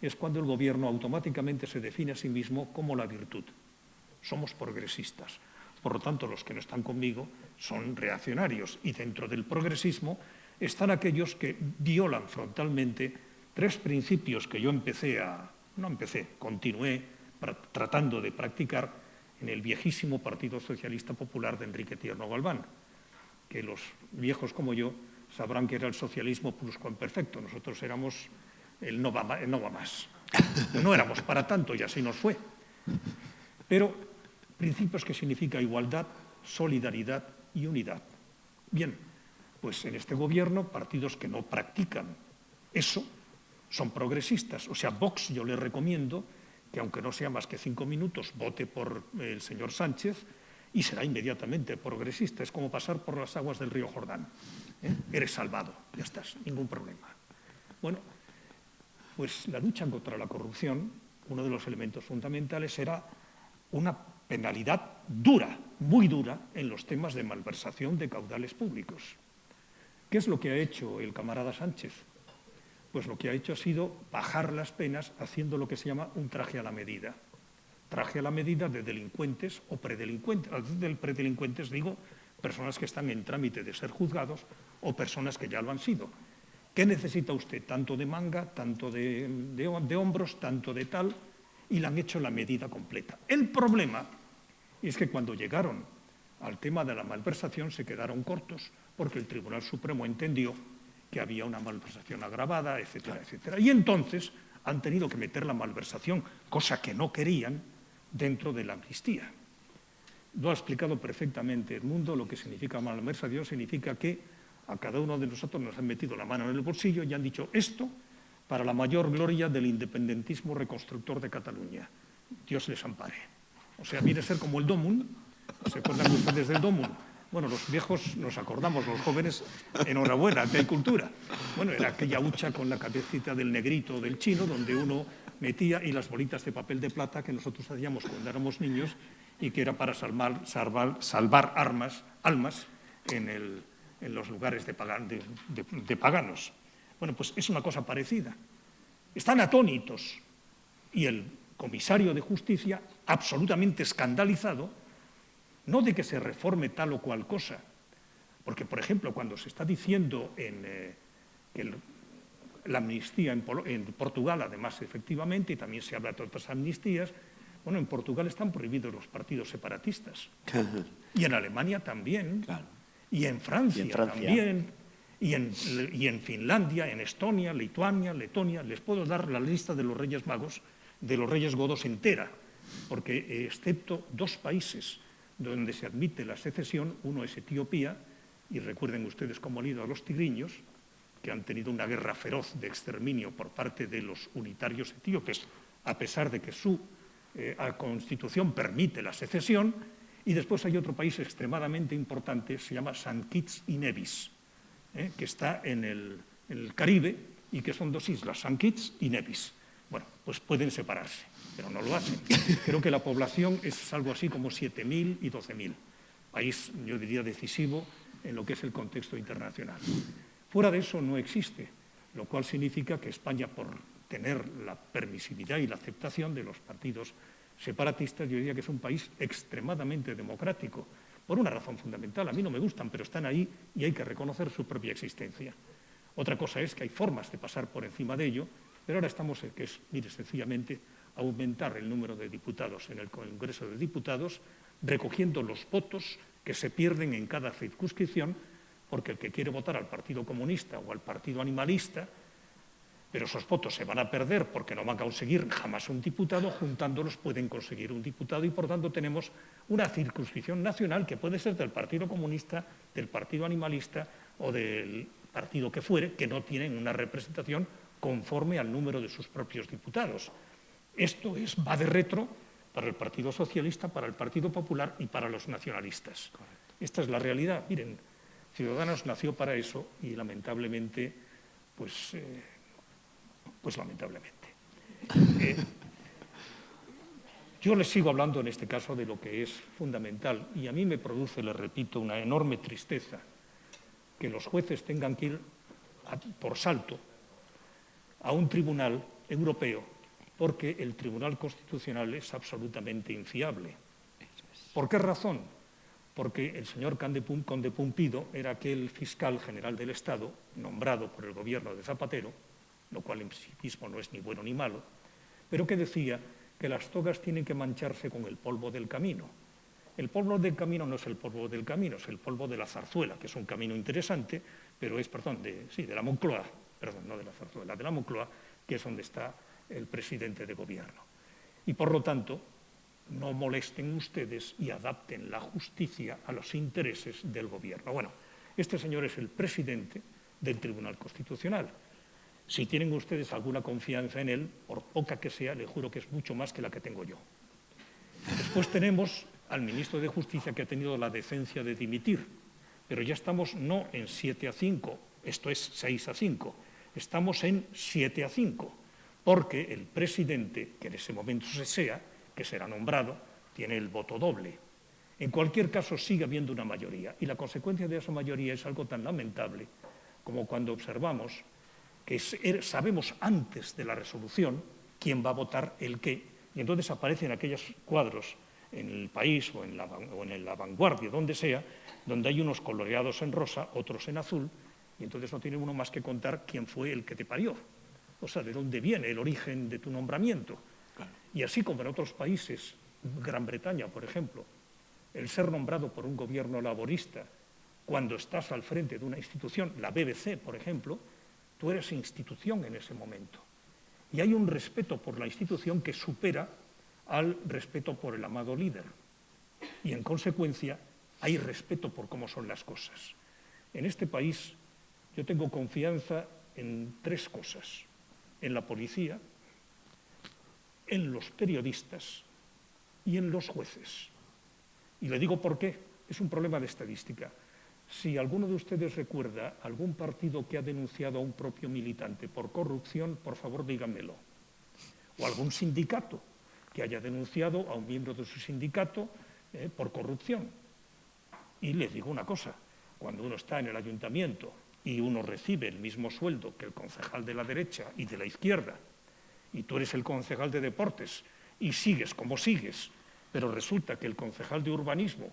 es cuando el gobierno automáticamente se define a sí mismo como la virtud. Somos progresistas. Por lo tanto, los que no están conmigo son reaccionarios, y dentro del progresismo están aquellos que violan frontalmente 3 principios que yo continué tratando de practicar en el viejísimo Partido Socialista Popular de Enrique Tierno Galván, que los viejos como yo sabrán que era el socialismo pluscuamperfecto. Nosotros éramos el no va más. No éramos para tanto y así nos fue. Pero principios que significa igualdad, solidaridad y unidad. Bien, pues en este gobierno partidos que no practican eso son progresistas. O sea, Vox yo le recomiendo que aunque no sea más que 5 minutos, vote por el señor Sánchez y será inmediatamente progresista. Es como pasar por las aguas del río Jordán. Eres salvado, ya estás, ningún problema. Bueno, pues la lucha contra la corrupción, uno de los elementos fundamentales era una penalidad dura, muy dura, en los temas de malversación de caudales públicos. ¿Qué es lo que ha hecho el camarada Sánchez? Pues lo que ha hecho ha sido bajar las penas haciendo lo que se llama un traje a la medida. Traje a la medida de delincuentes o predelincuentes. Del predelincuentes digo personas que están en trámite de ser juzgados o personas que ya lo han sido. ¿Qué necesita usted? Tanto de manga, tanto de hombros, tanto de tal, y le han hecho la medida completa. El problema es que cuando llegaron al tema de la malversación se quedaron cortos porque el Tribunal Supremo entendió que había una malversación agravada, etcétera, etcétera. Y entonces han tenido que meter la malversación, cosa que no querían, dentro de la amnistía. Lo ha explicado perfectamente Edmundo. Lo que significa malversación significa que a cada uno de nosotros nos han metido la mano en el bolsillo y han dicho esto para la mayor gloria del independentismo reconstructor de Cataluña. Dios les ampare. O sea, viene a ser como el Domun. ¿Se acuerdan ustedes del Domun? Bueno, los viejos nos acordamos, los jóvenes, enhorabuena, que hay cultura. Bueno, era aquella hucha con la cabecita del negrito del chino, donde uno metía y las bolitas de papel de plata que nosotros hacíamos cuando éramos niños y que era para salvar almas en los lugares de paganos. Bueno, pues es una cosa parecida. Están atónitos y el comisario de Justicia, absolutamente escandalizado, no de que se reforme tal o cual cosa, porque, por ejemplo, cuando se está diciendo que la amnistía en Portugal, además, efectivamente, y también se habla de otras amnistías, bueno, en Portugal están prohibidos los partidos separatistas, y en Alemania también, claro, y en Francia también, y en Finlandia, en Estonia, Lituania, Letonia. Les puedo dar la lista de los Reyes Magos de los reyes godos entera, porque excepto 2 países donde se admite la secesión, uno es Etiopía, y recuerden ustedes cómo han ido a los tigriños, que han tenido una guerra feroz de exterminio por parte de los unitarios etíopes, a pesar de que su constitución permite la secesión, y después hay otro país extremadamente importante, se llama Saint Kitts y Nevis, que está en el Caribe y que son 2 islas, Saint Kitts y Nevis. Bueno, pues pueden separarse, pero no lo hacen. Creo que la población es algo así como 7.000 y 12.000. País, yo diría, decisivo en lo que es el contexto internacional. Fuera de eso no existe, lo cual significa que España, por tener la permisividad y la aceptación de los partidos separatistas, yo diría que es un país extremadamente democrático, por una razón fundamental. A mí no me gustan, pero están ahí y hay que reconocer su propia existencia. Otra cosa es que hay formas de pasar por encima de ello, pero ahora estamos en que es, mire, sencillamente aumentar el número de diputados en el Congreso de Diputados, recogiendo los votos que se pierden en cada circunscripción, porque el que quiere votar al Partido Comunista o al Partido Animalista, pero esos votos se van a perder porque no van a conseguir jamás un diputado, juntándolos pueden conseguir un diputado y por tanto tenemos una circunscripción nacional que puede ser del Partido Comunista, del Partido Animalista o del partido que fuere, que no tienen una representación conforme al número de sus propios diputados. Esto va de retro para el Partido Socialista, para el Partido Popular y para los nacionalistas. Correcto. Esta es la realidad. Miren, Ciudadanos nació para eso y lamentablemente, pues lamentablemente. Yo les sigo hablando en este caso de lo que es fundamental y a mí me produce, les repito, una enorme tristeza que los jueces tengan que ir por salto a un tribunal europeo porque el Tribunal Constitucional es absolutamente infiable. ¿Por qué razón? Porque el señor Conde Pumpido era aquel fiscal general del Estado nombrado por el gobierno de Zapatero, lo cual en sí mismo no es ni bueno ni malo, pero que decía que las togas tienen que mancharse con el polvo del camino. El polvo del camino no es el polvo del camino, es el polvo de la Zarzuela, que es un camino interesante, pero es, de la Moncloa, no de la Zarzuela, de la Moncloa, que es donde está el presidente de gobierno. Y por lo tanto, no molesten ustedes y adapten la justicia a los intereses del gobierno. Bueno, este señor es el presidente del Tribunal Constitucional. Si tienen ustedes alguna confianza en él, por poca que sea, le juro que es mucho más que la que tengo yo. Después tenemos al ministro de Justicia que ha tenido la decencia de dimitir, pero ya estamos no en 7-5, esto es 6-5, estamos en 7-5, porque el presidente, que en ese momento que será nombrado, tiene el voto doble. En cualquier caso, sigue habiendo una mayoría, y la consecuencia de esa mayoría es algo tan lamentable como cuando observamos que sabemos antes de la resolución quién va a votar el qué, y entonces aparecen aquellos cuadros en El País o en La Vanguardia, donde sea, donde hay unos coloreados en rosa, otros en azul, y entonces no tiene uno más que contar quién fue el que te parió, o sea, de dónde viene el origen de tu nombramiento. Claro. Y así como en otros países, Gran Bretaña, por ejemplo, el ser nombrado por un gobierno laborista, cuando estás al frente de una institución, la BBC, por ejemplo, tú eres institución en ese momento. Y hay un respeto por la institución que supera al respeto por el amado líder. Y en consecuencia hay respeto por cómo son las cosas. En este país yo tengo confianza en 3 cosas: en la policía, en los periodistas y en los jueces. Y le digo por qué. Es un problema de estadística. Si alguno de ustedes recuerda algún partido que ha denunciado a un propio militante por corrupción, por favor díganmelo. O algún sindicato que haya denunciado a un miembro de su sindicato por corrupción. Y les digo una cosa, cuando uno está en el ayuntamiento y uno recibe el mismo sueldo que el concejal de la derecha y de la izquierda, y tú eres el concejal de deportes y sigues como sigues, pero resulta que el concejal de urbanismo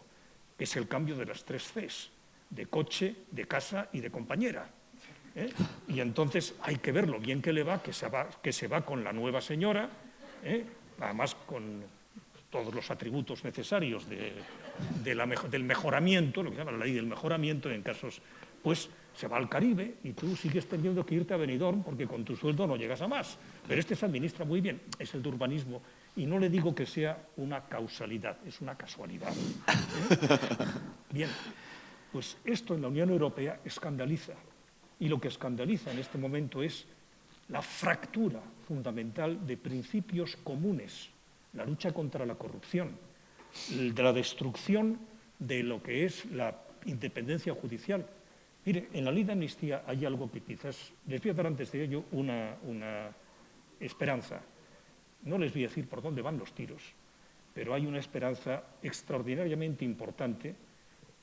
es el cambio de las 3 Cs, de coche, de casa y de compañera. Y entonces hay que ver lo bien que le va, que se va con la nueva señora, además con todos los atributos necesarios del mejoramiento, lo que se llama la ley del mejoramiento, en casos, pues se va al Caribe y tú sigues teniendo que irte a Benidorm porque con tu sueldo no llegas a más. Pero este se administra muy bien, es el de urbanismo. Y no le digo que sea una causalidad, es una casualidad. Bien, pues esto en la Unión Europea escandaliza. Y lo que escandaliza en este momento es la fractura fundamental de principios comunes, la lucha contra la corrupción, de la destrucción de lo que es la independencia judicial. Mire, en la ley de amnistía hay algo que quizás, les voy a dar antes de ello una esperanza. No les voy a decir por dónde van los tiros, pero hay una esperanza extraordinariamente importante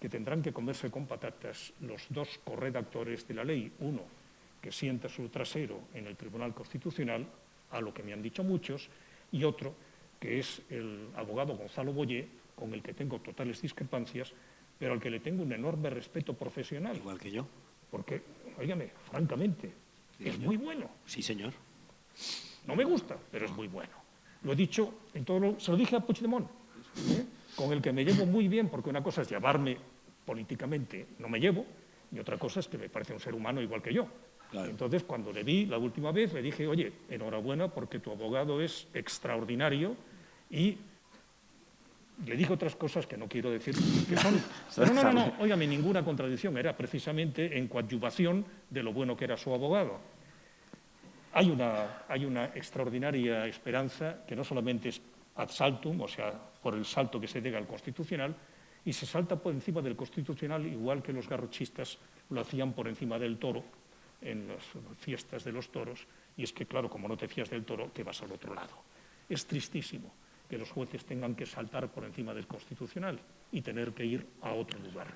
que tendrán que comerse con patatas los dos corredactores de la ley. Uno, que sienta su trasero en el Tribunal Constitucional, a lo que me han dicho muchos, y otro, que es el abogado Gonzalo Boyer, con el que tengo totales discrepancias, pero al que le tengo un enorme respeto profesional. Igual que yo. Porque, óigame, francamente, sí, es muy bueno. Sí, señor. No me gusta, pero es muy bueno. Lo he dicho, se lo dije a Puigdemont, con el que me llevo muy bien, porque una cosa es llevarme políticamente, no me llevo, y otra cosa es que me parece un ser humano igual que yo. Claro. Entonces, cuando le vi la última vez, le dije, oye, enhorabuena porque tu abogado es extraordinario, y le dije otras cosas que no quiero decir, que son... Pero no, óigame, ninguna contradicción, era precisamente en coadyuvación de lo bueno que era su abogado. Hay una extraordinaria esperanza que no solamente es ad saltum, o sea, por el salto que se llega al Constitucional, y se salta por encima del Constitucional igual que los garrochistas lo hacían por encima del toro en las fiestas de los toros, y es que, claro, como no te fías del toro, te vas al otro lado. Es tristísimo que los jueces tengan que saltar por encima del Constitucional y tener que ir a otro lugar.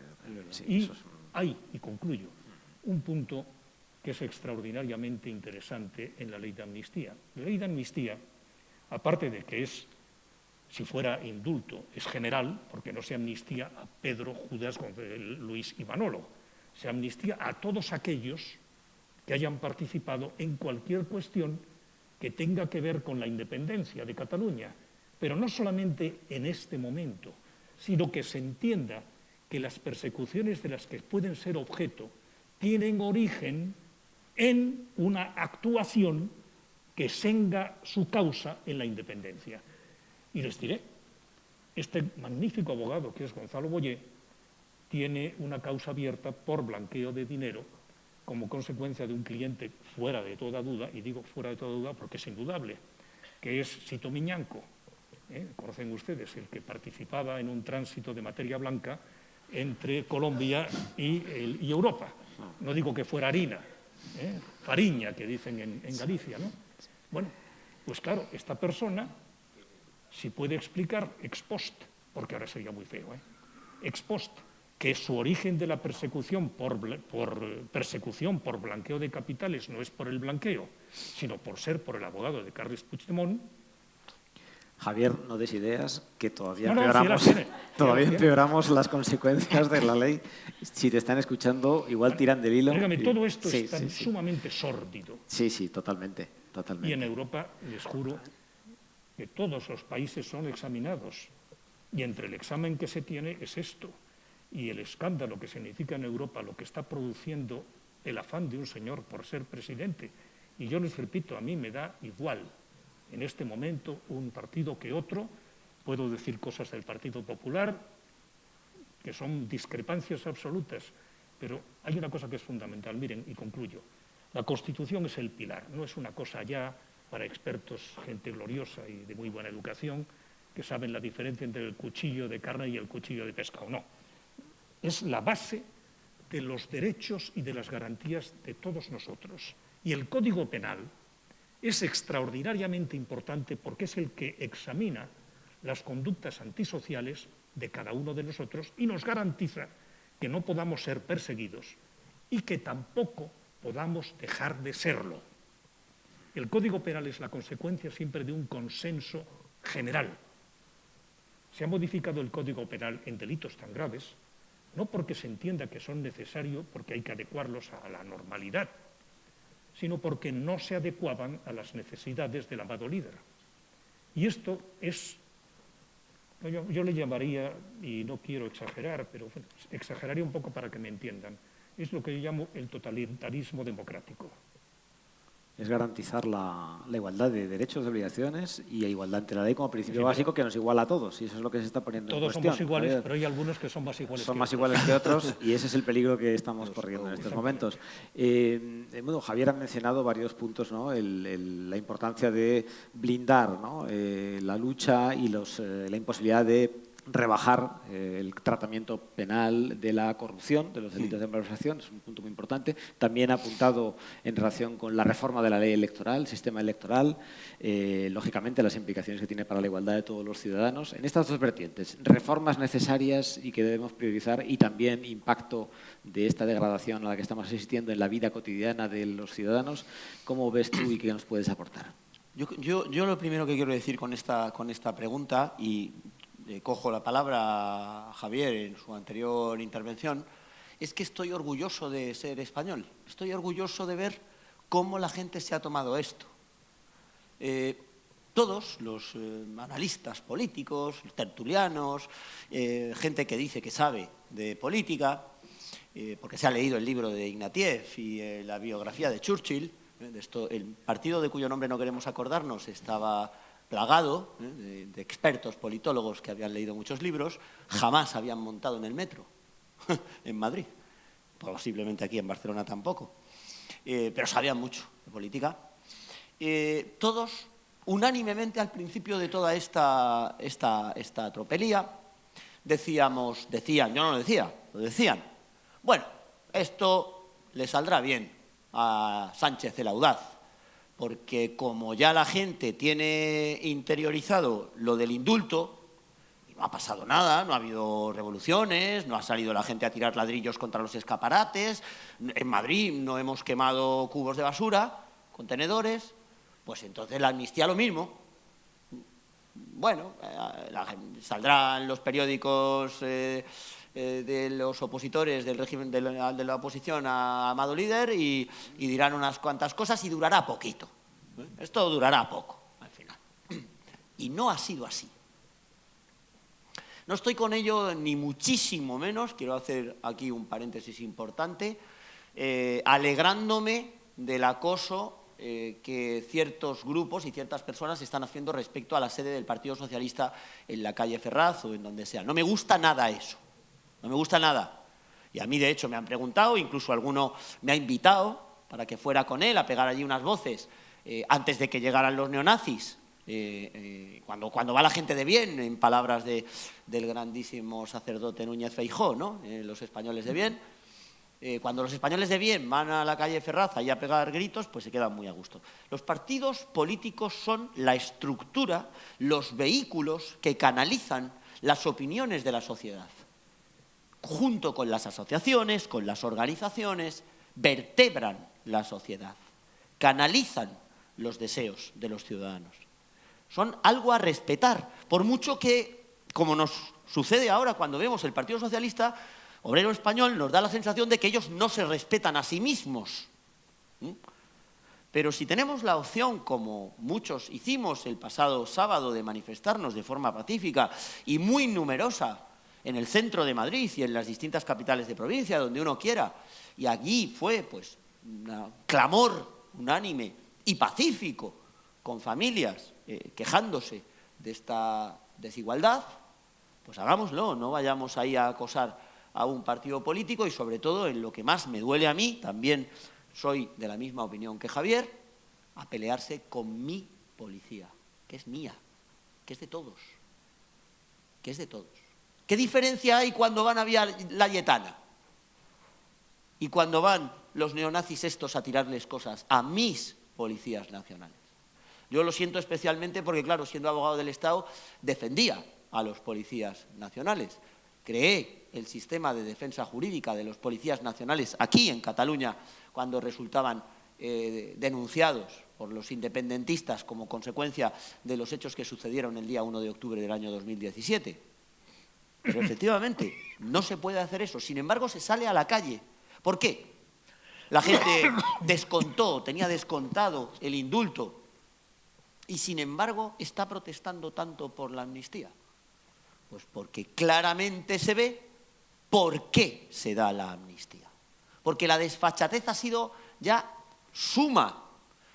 Y hay, y concluyo, un punto que es extraordinariamente interesante en la ley de amnistía. La ley de amnistía, aparte de que es, si fuera indulto, es general, porque no se amnistía a Pedro, Judas, Luis y Manolo, se amnistía a todos aquellos que hayan participado en cualquier cuestión que tenga que ver con la independencia de Cataluña, pero no solamente en este momento, sino que se entienda que las persecuciones de las que pueden ser objeto tienen origen en una actuación que tenga su causa en la independencia. Y les diré, este magnífico abogado que es Gonzalo Boyer tiene una causa abierta por blanqueo de dinero como consecuencia de un cliente fuera de toda duda, y digo fuera de toda duda porque es indudable, que es Sito Miñanco. Conocen ustedes, el que participaba en un tránsito de materia blanca entre Colombia y Europa. No digo que fuera harina, fariña, que dicen en Galicia, ¿no? Bueno, pues claro, esta persona, si puede explicar ex post, porque ahora sería muy feo, ex post, que su origen de la persecución por blanqueo de capitales no es por el blanqueo, sino por el abogado de Carles Puigdemont. Javier, no des ideas, que todavía empeoramos las consecuencias de la ley. Si te están escuchando, igual tiran del hilo. Dígame, todo esto es tan sumamente sórdido. Sí, totalmente. Y en Europa, les juro, que todos los países son examinados. Y entre el examen que se tiene es esto. Y el escándalo que significa en Europa lo que está produciendo el afán de un señor por ser presidente. Y yo les repito, a mí me da igual. En este momento, un partido que otro, puedo decir cosas del Partido Popular, que son discrepancias absolutas, pero hay una cosa que es fundamental, miren, y concluyo. La Constitución es el pilar, no es una cosa ya para expertos, gente gloriosa y de muy buena educación, que saben la diferencia entre el cuchillo de carne y el cuchillo de pescado, no. Es la base de los derechos y de las garantías de todos nosotros. Y el Código Penal es extraordinariamente importante porque es el que examina las conductas antisociales de cada uno de nosotros y nos garantiza que no podamos ser perseguidos y que tampoco podamos dejar de serlo. El Código Penal es la consecuencia siempre de un consenso general. Se ha modificado el Código Penal en delitos tan graves, no porque se entienda que son necesarios, porque hay que adecuarlos a la normalidad, sino porque no se adecuaban a las necesidades del amado líder. Y esto es, yo le llamaría, y no quiero exagerar, pero exageraría un poco para que me entiendan, Es lo que yo llamo el totalitarismo democrático. Es garantizar la igualdad de derechos, de obligaciones y igualdad ante la ley como principio básico que nos iguala a todos. Y eso es lo que se está poniendo en cuestión. Todos somos iguales, pero hay algunos que son más iguales que otros. Son más iguales que otros y ese es el peligro que estamos corriendo en estos momentos. Bueno, Javier ha mencionado varios puntos, ¿no? La importancia de blindar, ¿no? La lucha y la imposibilidad de rebajar el tratamiento penal de la corrupción, de los delitos de malversación, es un punto muy importante. También ha apuntado en relación con la reforma de la ley electoral, el sistema electoral, lógicamente las implicaciones que tiene para la igualdad de todos los ciudadanos. En estas dos vertientes, reformas necesarias y que debemos priorizar y también impacto de esta degradación a la que estamos asistiendo en la vida cotidiana de los ciudadanos. ¿Cómo ves tú y qué nos puedes aportar? Yo lo primero que quiero decir con esta pregunta, y cojo la palabra a Javier en su anterior intervención, es que estoy orgulloso de ser español. Estoy orgulloso de ver cómo la gente se ha tomado esto. Todos los analistas políticos, tertulianos, gente que dice que sabe de política, porque se ha leído el libro de Ignatieff y la biografía de Churchill, el partido de cuyo nombre no queremos acordarnos estaba plagado de expertos politólogos que habían leído muchos libros, jamás habían montado en el metro en Madrid, posiblemente aquí en Barcelona tampoco, pero sabían mucho de política. Todos, unánimemente al principio de toda esta tropelía, decían, yo no lo decía, lo decían, bueno, esto le saldrá bien a Sánchez el Audaz, porque como ya la gente tiene interiorizado lo del indulto, y no ha pasado nada, no ha habido revoluciones, no ha salido la gente a tirar ladrillos contra los escaparates, en Madrid no hemos quemado cubos de basura, contenedores, pues entonces la amnistía lo mismo. Bueno, saldrán los periódicos de los opositores del régimen de la oposición a Amado Líder y dirán unas cuantas cosas y durará poquito. Esto durará poco, al final. Y no ha sido así. No estoy con ello ni muchísimo menos, quiero hacer aquí un paréntesis importante, alegrándome del acoso que ciertos grupos y ciertas personas están haciendo respecto a la sede del Partido Socialista en la calle Ferraz o en donde sea. No me gusta nada eso. No me gusta nada. Y a mí, de hecho, me han preguntado, incluso alguno me ha invitado para que fuera con él a pegar allí unas voces antes de que llegaran los neonazis, cuando va la gente de bien, en palabras del grandísimo sacerdote Núñez Feijóo, ¿no? Los españoles de bien. Cuando los españoles de bien van a la calle Ferraz y a pegar gritos, pues se quedan muy a gusto. Los partidos políticos son la estructura, los vehículos que canalizan las opiniones de la sociedad. Junto con las asociaciones, con las organizaciones, vertebran la sociedad, canalizan los deseos de los ciudadanos. Son algo a respetar, por mucho que, como nos sucede ahora cuando vemos el Partido Socialista Obrero Español, nos da la sensación de que ellos no se respetan a sí mismos. Pero si tenemos la opción, como muchos hicimos el pasado sábado, de manifestarnos de forma pacífica y muy numerosa, en el centro de Madrid y en las distintas capitales de provincia, donde uno quiera. Y allí fue pues un clamor unánime y pacífico, con familias quejándose de esta desigualdad, pues hagámoslo, no vayamos ahí a acosar a un partido político y sobre todo en lo que más me duele a mí, también soy de la misma opinión que Javier, a pelearse con mi policía, que es mía, que es de todos, que es de todos. ¿Qué diferencia hay cuando van a Vía Layetana y cuando van los neonazis estos a tirarles cosas a mis policías nacionales? Yo lo siento especialmente porque, claro, siendo abogado del Estado, defendía a los policías nacionales. Creé el sistema de defensa jurídica de los policías nacionales aquí en Cataluña cuando resultaban denunciados por los independentistas como consecuencia de los hechos que sucedieron el día 1 de octubre del año 2017. Pero efectivamente, no se puede hacer eso. Sin embargo, se sale a la calle. ¿Por qué? La gente tenía descontado el indulto y, sin embargo, está protestando tanto por la amnistía. Pues porque claramente se ve por qué se da la amnistía. porque la desfachatez ha sido ya suma.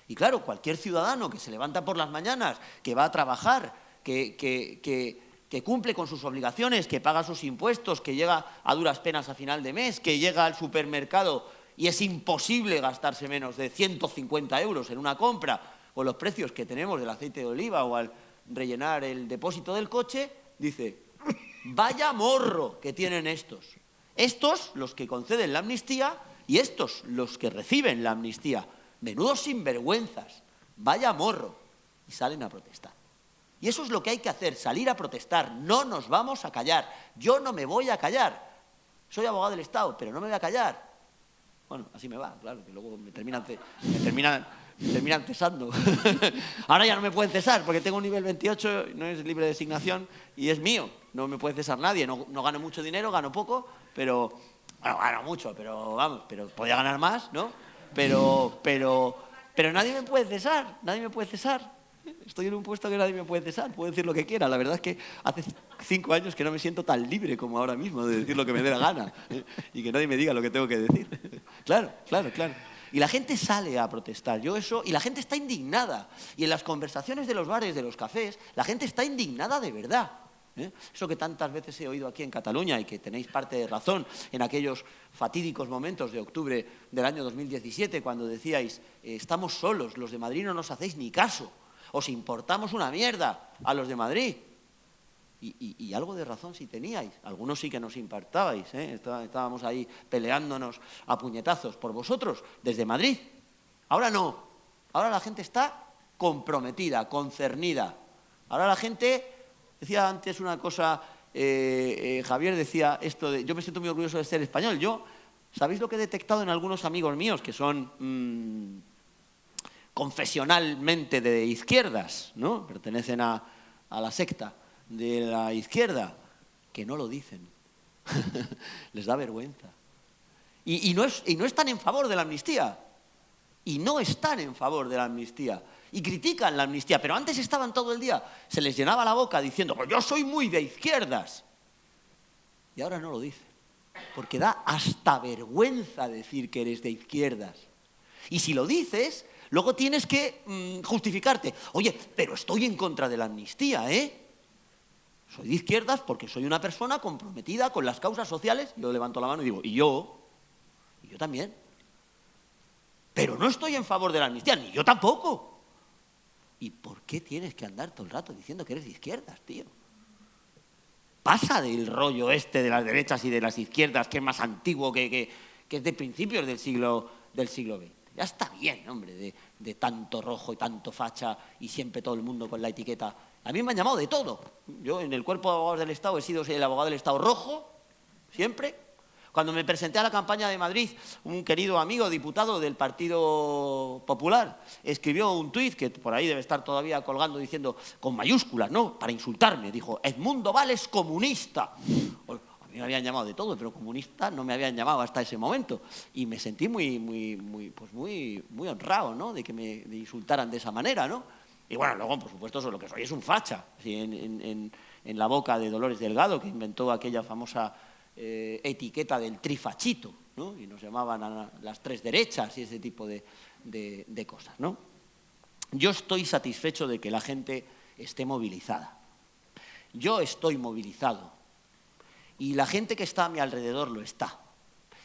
Y claro, cualquier ciudadano que se levanta por las mañanas, que va a trabajar, que cumple con sus obligaciones, que paga sus impuestos, que llega a duras penas a final de mes, que llega al supermercado y es imposible gastarse menos de 150 euros en una compra con los precios que tenemos del aceite de oliva o al rellenar el depósito del coche, dice, vaya morro que tienen estos. Estos, los que conceden la amnistía, y estos, los que reciben la amnistía. Menudos sinvergüenzas, vaya morro. Y salen a protestar. Y eso es lo que hay que hacer, salir a protestar. No nos vamos a callar. Yo no me voy a callar. Soy abogado del Estado, pero no me voy a callar. Bueno, así me va, claro, que luego me terminan cesando. Ahora ya no me pueden cesar porque tengo un nivel 28, no es libre de designación y es mío. No me puede cesar nadie. No gano mucho dinero, gano poco, pero... Bueno, gano mucho, pero vamos, pero podría ganar más, ¿no? Pero nadie me puede cesar, nadie me puede cesar. Estoy en un puesto que nadie me puede cesar, puedo decir lo que quiera. La verdad es que hace 5 años que no me siento tan libre como ahora mismo de decir lo que me dé la gana, y que nadie me diga lo que tengo que decir. Claro. Y la gente sale a protestar, y la gente está indignada. Y en las conversaciones de los bares, de los cafés, la gente está indignada de verdad. Eso que tantas veces he oído aquí en Cataluña y que tenéis parte de razón en aquellos fatídicos momentos de octubre del año 2017 cuando decíais, estamos solos, los de Madrid no nos hacéis ni caso, os importamos una mierda a los de Madrid. Y algo de razón sí teníais, algunos sí que nos importabais, estábamos ahí peleándonos a puñetazos por vosotros desde Madrid. Ahora no, ahora la gente está comprometida, concernida. Ahora la gente... Decía antes una cosa, Javier decía esto de, yo me siento muy orgulloso de ser español. ¿Sabéis lo que he detectado en algunos amigos míos que son confesionalmente de izquierdas, ¿no? Pertenecen a la secta de la izquierda, que no lo dicen. Les da vergüenza. Y no están en favor de la amnistía. Y no están en favor de la amnistía. Y critican la amnistía, pero antes estaban todo el día, se les llenaba la boca diciendo, pues yo soy muy de izquierdas. Y ahora no lo dicen, porque da hasta vergüenza decir que eres de izquierdas. Y si lo dices, luego tienes que justificarte. Oye, pero estoy en contra de la amnistía, ¿eh? Soy de izquierdas porque soy una persona comprometida con las causas sociales. Yo levanto la mano y digo, y yo también. Pero no estoy en favor de la amnistía, ni yo tampoco. ¿Y por qué tienes que andar todo el rato diciendo que eres de izquierdas, tío? Pasa del rollo este de las derechas y de las izquierdas, que es más antiguo, que es de principios del siglo XX. Ya está bien, hombre, de tanto rojo y tanto facha y siempre todo el mundo con la etiqueta. A mí me han llamado de todo. Yo en el cuerpo de abogados del Estado he sido el abogado del Estado rojo, siempre. Cuando me presenté a la campaña de Madrid, un querido amigo, diputado del Partido Popular, escribió un tuit que por ahí debe estar todavía colgando diciendo, con mayúsculas, ¿no?, para insultarme. Dijo, Edmundo Val es comunista. A mí me habían llamado de todo, pero comunista no me habían llamado hasta ese momento. Y me sentí muy honrado, ¿no?, de que me insultaran de esa manera, ¿no? Y bueno, luego, por supuesto, lo que soy es un facha. ¿Sí? En la boca de Dolores Delgado, que inventó aquella famosa... etiqueta del trifachito, ¿no? Y nos llamaban a las tres derechas y ese tipo de cosas, ¿no? Yo estoy satisfecho de que la gente esté movilizada. Yo estoy movilizado y la gente que está a mi alrededor lo está.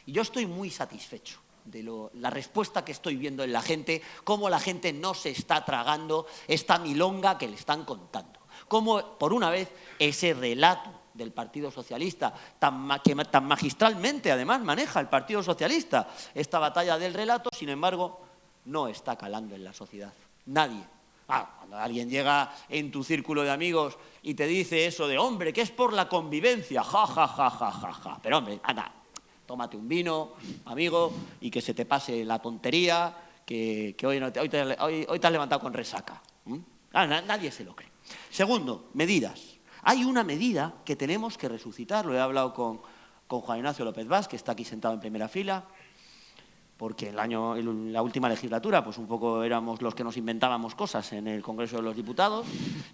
Y yo estoy muy satisfecho de la respuesta que estoy viendo en la gente, cómo la gente no se está tragando esta milonga que le están contando. Cómo, por una vez, ese relato del Partido Socialista, que tan magistralmente además maneja el Partido Socialista, esta batalla del relato, sin embargo, no está calando en la sociedad. Nadie. Cuando alguien llega en tu círculo de amigos y te dice eso de, hombre, que es por la convivencia, ja, ja, ja, ja, ja, ja. Pero hombre, anda, tómate un vino, amigo, y que se te pase la tontería, que hoy te has levantado con resaca. Nadie se lo cree. Segundo, medidas. Hay una medida que tenemos que resucitar, lo he hablado con Juan Ignacio López Vaz, que está aquí sentado en primera fila, porque en la última legislatura pues un poco éramos los que nos inventábamos cosas en el Congreso de los Diputados.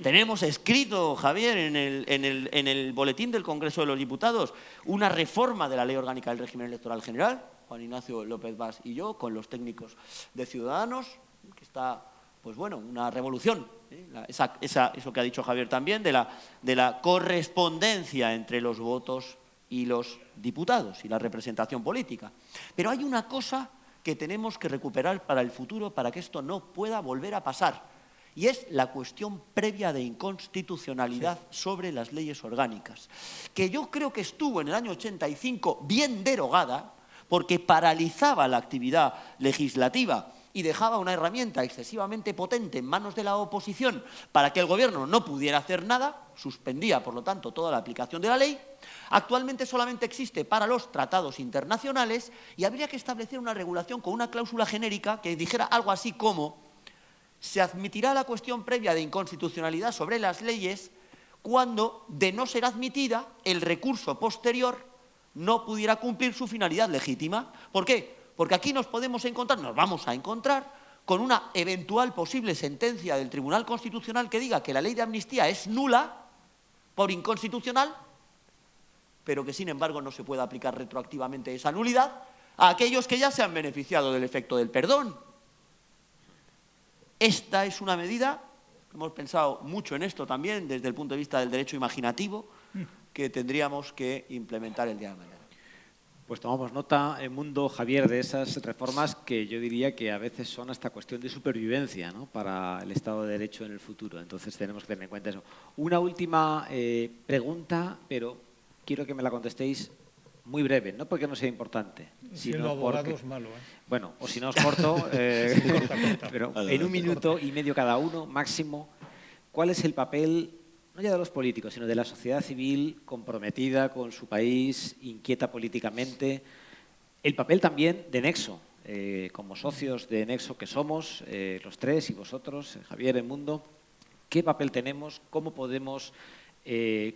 Tenemos escrito, Javier, en el boletín del Congreso de los Diputados, una reforma de la Ley Orgánica del Régimen Electoral General, Juan Ignacio López Bas y yo, con los técnicos de Ciudadanos, que está, pues bueno, una revolución, eso que ha dicho Javier también, de la correspondencia entre los votos y los diputados y la representación política. Pero hay una cosa que tenemos que recuperar para el futuro para que esto no pueda volver a pasar, y es la cuestión previa de inconstitucionalidad sobre las leyes orgánicas, que yo creo que estuvo en el año 85 bien derogada porque paralizaba la actividad legislativa y dejaba una herramienta excesivamente potente en manos de la oposición para que el gobierno no pudiera hacer nada, suspendía, por lo tanto, toda la aplicación de la ley. Actualmente solamente existe para los tratados internacionales y habría que establecer una regulación con una cláusula genérica que dijera algo así como: se admitirá la cuestión previa de inconstitucionalidad sobre las leyes cuando, de no ser admitida, el recurso posterior no pudiera cumplir su finalidad legítima. ¿Por qué? Porque aquí nos vamos a encontrar con una eventual posible sentencia del Tribunal Constitucional que diga que la ley de amnistía es nula por inconstitucional, pero que sin embargo no se puede aplicar retroactivamente esa nulidad a aquellos que ya se han beneficiado del efecto del perdón. Esta es una medida, hemos pensado mucho en esto también desde el punto de vista del derecho imaginativo, que tendríamos que implementar el día de mañana. Pues tomamos nota, Mundo, Javier, de esas reformas que yo diría que a veces son hasta cuestión de supervivencia, ¿no?, para el Estado de Derecho en el futuro. Entonces tenemos que tener en cuenta eso. Una última pregunta, pero quiero que me la contestéis muy breve, no porque no sea importante. Siendo abogado es malo, ¿eh? Bueno, o si no os corto, corta. Pero en 1 minuto y medio cada uno, máximo, ¿cuál es el papel, no ya de los políticos, sino de la sociedad civil comprometida con su país, inquieta políticamente? El papel también de Nexo, como socios de Nexo que somos, los tres y vosotros, Javier, Mundo, ¿qué papel tenemos? ¿Cómo podemos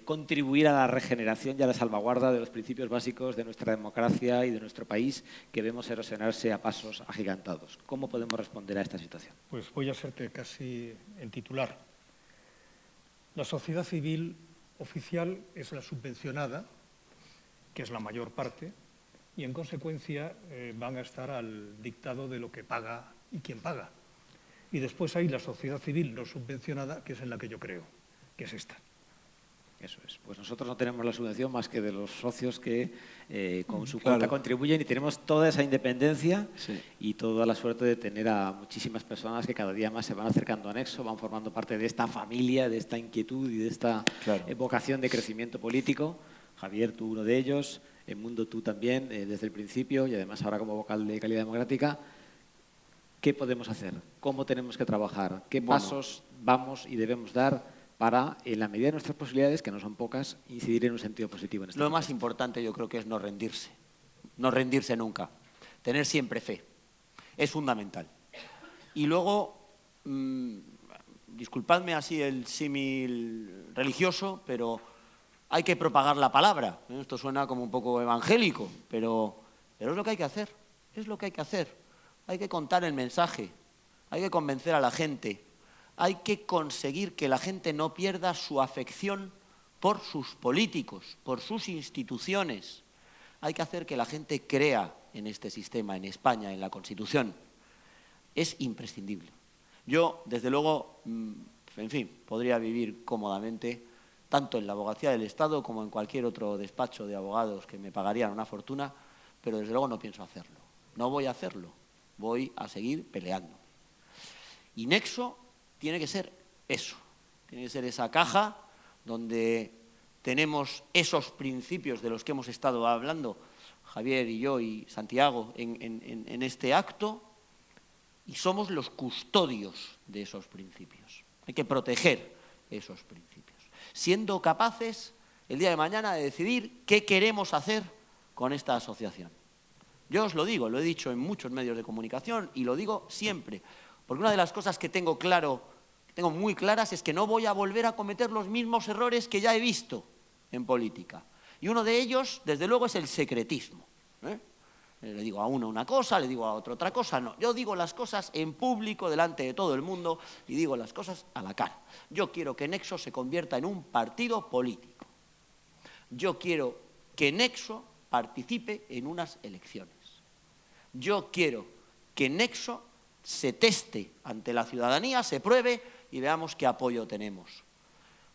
contribuir a la regeneración y a la salvaguarda de los principios básicos de nuestra democracia y de nuestro país, que vemos erosionarse a pasos agigantados? ¿Cómo podemos responder a esta situación? Pues voy a serte casi en titular. La sociedad civil oficial es la subvencionada, que es la mayor parte, y en consecuencia van a estar al dictado de lo que paga y quién paga. Y después hay la sociedad civil no subvencionada, que es en la que yo creo, que es esta. Eso es. Pues nosotros no tenemos la subvención más que de los socios que con su cuota contribuyen, y tenemos toda esa independencia y toda la suerte de tener a muchísimas personas que cada día más se van acercando a Nexo, van formando parte de esta familia, de esta inquietud y de esta vocación de crecimiento político. Javier, tú uno de ellos, Mundo, tú también, desde el principio, y además ahora como vocal de Calidad Democrática. ¿Qué podemos hacer? ¿Cómo tenemos que trabajar? ¿Qué pasos vamos y debemos dar para, en la medida de nuestras posibilidades, que no son pocas, incidir en un sentido positivo en este Lo más importante yo creo que es no rendirse nunca, tener siempre fe, es fundamental. Y luego, disculpadme así el símil religioso, pero hay que propagar la palabra. Esto suena como un poco evangélico, pero es lo que hay que hacer, es lo que hay que hacer. Hay que contar el mensaje, hay que convencer a la gente. Hay que conseguir que la gente no pierda su afección por sus políticos, por sus instituciones. Hay que hacer que la gente crea en este sistema, en España, en la Constitución. Es imprescindible. Yo, desde luego, en fin, podría vivir cómodamente, tanto en la abogacía del Estado como en cualquier otro despacho de abogados que me pagarían una fortuna, pero desde luego no pienso hacerlo. No voy a hacerlo. Voy a seguir peleando. Y Nexo tiene que ser eso, tiene que ser esa caja donde tenemos esos principios de los que hemos estado hablando, Javier y yo y Santiago, en este acto, y somos los custodios de esos principios. Hay que proteger esos principios, siendo capaces el día de mañana de decidir qué queremos hacer con esta asociación. Yo os lo digo, lo he dicho en muchos medios de comunicación y lo digo siempre, porque una de las cosas que tengo muy claras es que no voy a volver a cometer los mismos errores que ya he visto en política. Y uno de ellos, desde luego, es el secretismo. Le digo a uno una cosa, le digo a otro otra cosa. No, yo digo las cosas en público, delante de todo el mundo, y digo las cosas a la cara. Yo quiero que Nexo se convierta en un partido político. Yo quiero que Nexo participe en unas elecciones. Yo quiero que Nexo se teste ante la ciudadanía, se pruebe y veamos qué apoyo tenemos.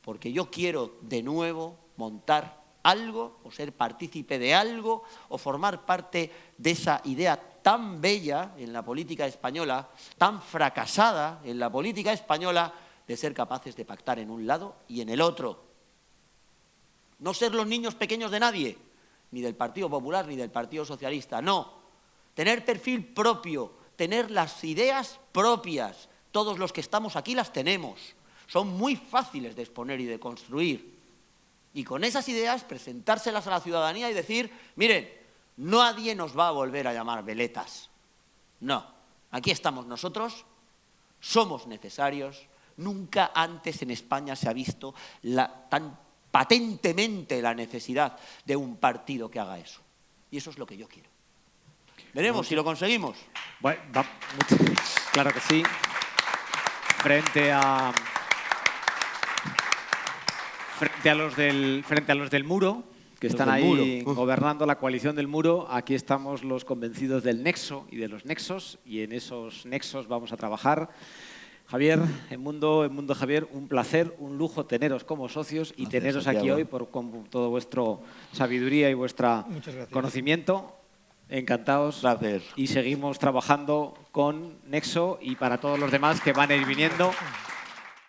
Porque yo quiero de nuevo montar algo o ser partícipe de algo o formar parte de esa idea tan bella en la política española, tan fracasada en la política española, de ser capaces de pactar en un lado y en el otro. No ser los niños pequeños de nadie, ni del Partido Popular ni del Partido Socialista, no. Tener perfil propio, tener las ideas propias. Todos los que estamos aquí las tenemos. Son muy fáciles de exponer y de construir. Y con esas ideas presentárselas a la ciudadanía y decir, miren, nadie nos va a volver a llamar veletas. No, aquí estamos nosotros, somos necesarios. Nunca antes en España se ha visto tan patentemente la necesidad de un partido que haga eso. Y eso es lo que yo quiero. Veremos si lo conseguimos. Bueno, claro que sí. Frente a los del muro, que están ahí gobernando la coalición del muro, aquí estamos los convencidos del nexo y de los nexos, y en esos nexos vamos a trabajar. Javier, en Mundo Javier, un placer, un lujo teneros como socios y teneros aquí hoy con todo vuestro sabiduría y vuestro conocimiento. Encantados. Gracias. Y seguimos trabajando con Nexo y para todos los demás que van a ir viniendo.